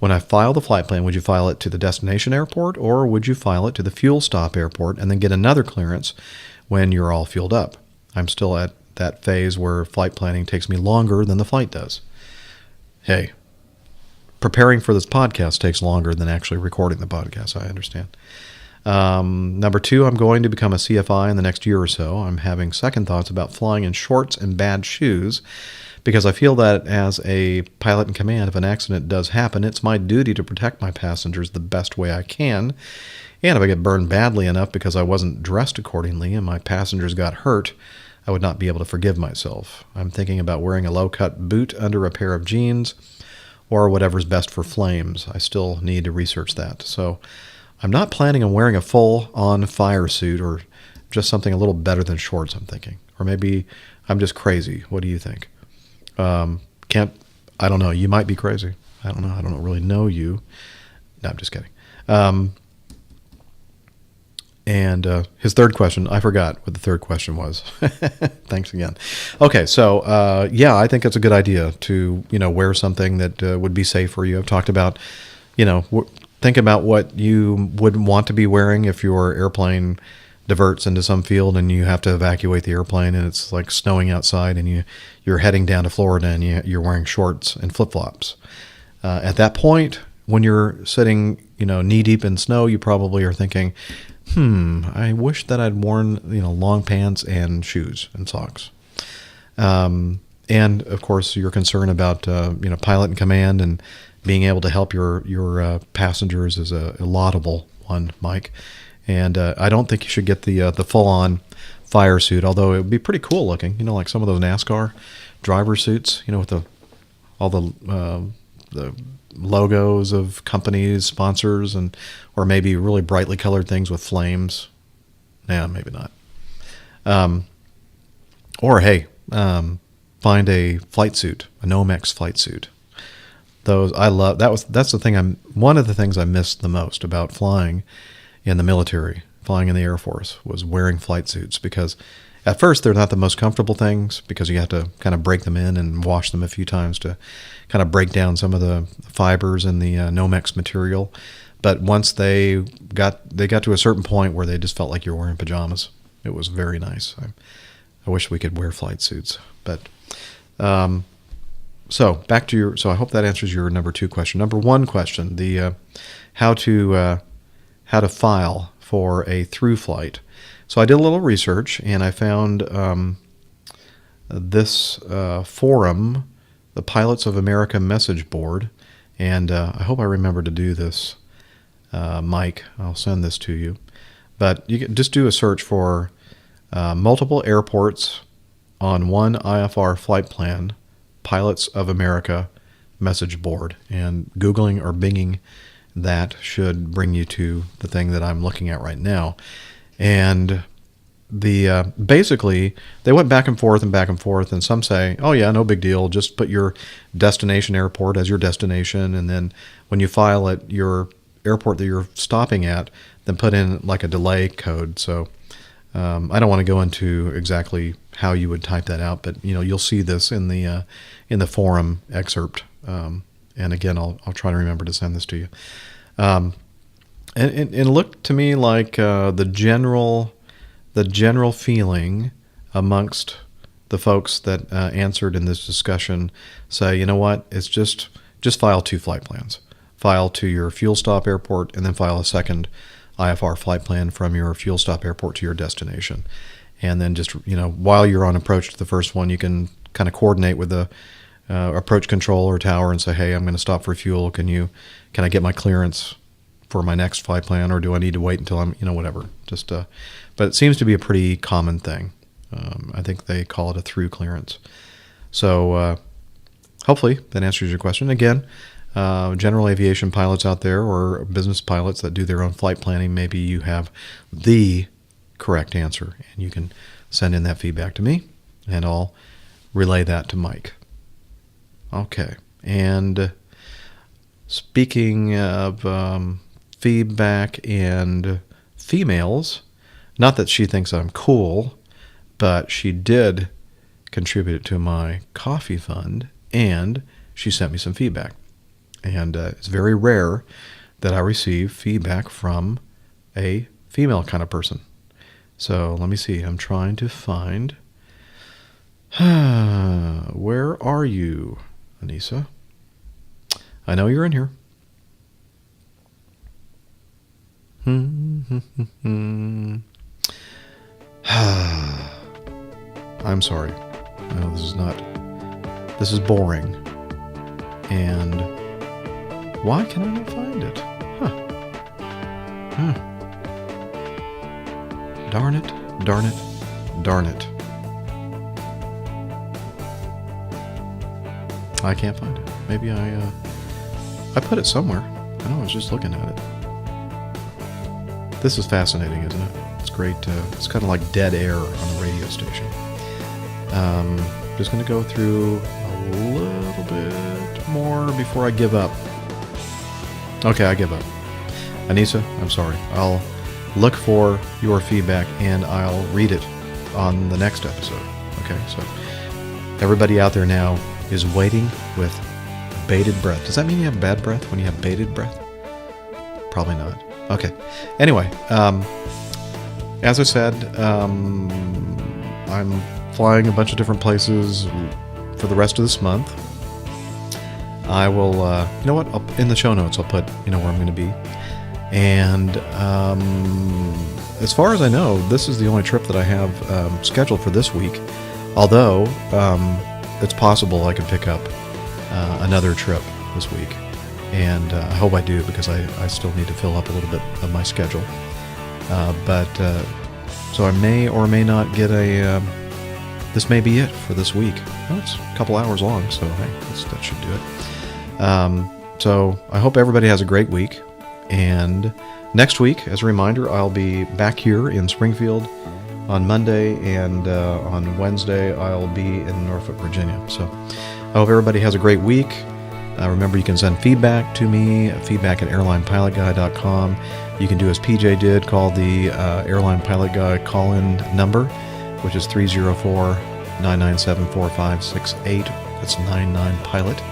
When I file the flight plan, would you file it to the destination airport or would you file it to the fuel stop airport and then get another clearance when you're all fueled up? I'm still at that phase where flight planning takes me longer than the flight does. Hey, preparing for this podcast takes longer than actually recording the podcast, I understand. Number 2, I'm going to become a CFI in the next year or so. I'm having second thoughts about flying in shorts and bad shoes because I feel that as a pilot in command, if an accident does happen, it's my duty to protect my passengers the best way I can. And if I get burned badly enough because I wasn't dressed accordingly and my passengers got hurt, I would not be able to forgive myself. I'm thinking about wearing a low-cut boot under a pair of jeans or whatever's best for flames. I still need to research that. So I'm not planning on wearing a full-on fire suit or just something a little better than shorts, I'm thinking. Or maybe I'm just crazy. What do you think? I don't know. You might be crazy. I don't know. I don't really know you. No, I'm just kidding. And his third question, I forgot what the third question was. Thanks again. Okay, so I think it's a good idea to wear something that would be safe for you. I've talked about think about what you would want to be wearing if your airplane diverts into some field and you have to evacuate the airplane and it's like snowing outside and you're heading down to Florida and you're wearing shorts and flip-flops. At that point, when you're sitting knee-deep in snow, you probably are thinking, I wish that I'd worn long pants and shoes and socks. And, of course, you're concerned about pilot in command and being able to help your passengers is a laudable one, Mike. And I don't think you should get the full-on fire suit, although it would be pretty cool looking. Like some of those NASCAR driver suits, with all the logos of companies, sponsors, or maybe really brightly colored things with flames. Yeah, maybe not. Find a flight suit, a Nomex flight suit. Those I love. That's the thing. One of the things I missed the most about flying in the military, flying in the Air Force, was wearing flight suits because at first they're not the most comfortable things because you have to kind of break them in and wash them a few times to kind of break down some of the fibers in the Nomex material. But once they got to a certain point where they just felt like you were wearing pajamas, it was very nice. I wish we could wear flight suits, but So back to your. So I hope that answers your number 2 question. Number 1 question: the how to file for a through flight. So I did a little research and I found this forum, the Pilots of America message board, and I hope I remember to do this, Mike. I'll send this to you, but you can just do a search for multiple airports on one IFR flight plan. Pilots of America message board, and Googling or Binging that should bring you to the thing that I'm looking at right now. And the basically they went back and forth, and some say, oh yeah, no big deal, just put your destination airport as your destination, and then when you file at your airport that you're stopping at, then put in like a delay code. So I don't want to go into exactly how you would type that out, but you'll see this in the forum excerpt. And again, I'll try to remember to send this to you. And it looked to me like the general feeling amongst the folks that answered in this discussion say, you know what, it's just file 2 flight plans. File to your fuel stop airport, and then file a second IFR flight plan from your fuel stop airport to your destination. And then just, while you're on approach to the first one, you can kind of coordinate with the approach control or tower and say, hey, I'm going to stop for fuel. Can I get my clearance for my next flight plan, or do I need to wait until I'm, whatever. But it seems to be a pretty common thing. I think they call it a through clearance. So hopefully that answers your question. Again, general aviation pilots out there or business pilots that do their own flight planning, maybe you have the correct answer, and you can send in that feedback to me, and I'll relay that to Mike. Okay, and speaking of feedback and females, not that she thinks I'm cool, but she did contribute to my coffee fund, and she sent me some feedback. And it's very rare that I receive feedback from a female kind of person. So let me see. I'm trying to find... Where are you, Anissa? I know you're in here. I'm sorry. No, this is boring. And why can I not find it? Darn it. I can't find it. Maybe I put it somewhere. I know, I was just looking at it. This is fascinating, isn't it? It's great. It's kind of like dead air on a radio station. Just going to go through a little bit more before I give up. Okay, I give up. Anissa, I'm sorry. I'll look for your feedback and I'll read it on the next episode. Okay, so everybody out there now is waiting with bated breath. Does that mean you have bad breath when you have bated breath? Probably not. Okay. Anyway, as I said, I'm flying a bunch of different places for the rest of this month. I will, you know what? In the show notes, I'll put, where I'm going to be. And as far as I know, this is the only trip that I have scheduled for this week. Although it's possible I can pick up another trip this week. And I hope I do, because I still need to fill up a little bit of my schedule. So I may or may not get this may be it for this week. Well, it's a couple hours long, so hey, that should do it. So I hope everybody has a great week. And next week, as a reminder, I'll be back here in Springfield on Monday, and on Wednesday I'll be in Norfolk, Virginia. So I hope everybody has a great week. Remember, you can send feedback to me, feedback at airlinepilotguy.com. You can do as PJ did, call the Airline Pilot Guy call-in number, which is 304-997-4568. That's 99-PILOT,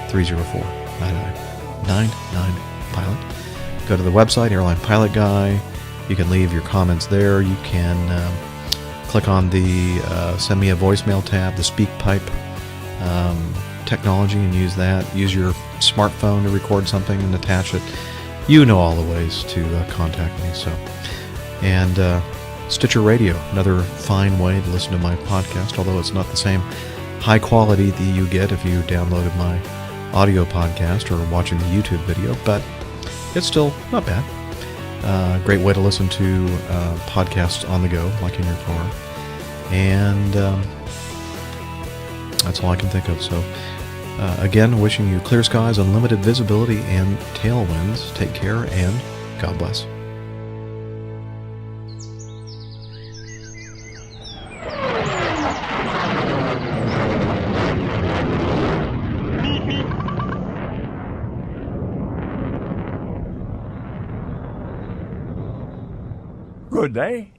304-99-PILOT. Go to the website, Airline Pilot Guy. You can leave your comments there. You can click on the Send Me a Voicemail tab, the Speak Pipe technology and use that. Use your smartphone to record something and attach it. You know all the ways to contact me. So, and Stitcher Radio, another fine way to listen to my podcast, although it's not the same high quality that you get if you downloaded my audio podcast or watching the YouTube video, but it's still not bad. Great way to listen to podcasts on the go, like in your car. And that's all I can think of. So, again, wishing you clear skies, unlimited visibility, and tailwinds. Take care, and God bless. Good day.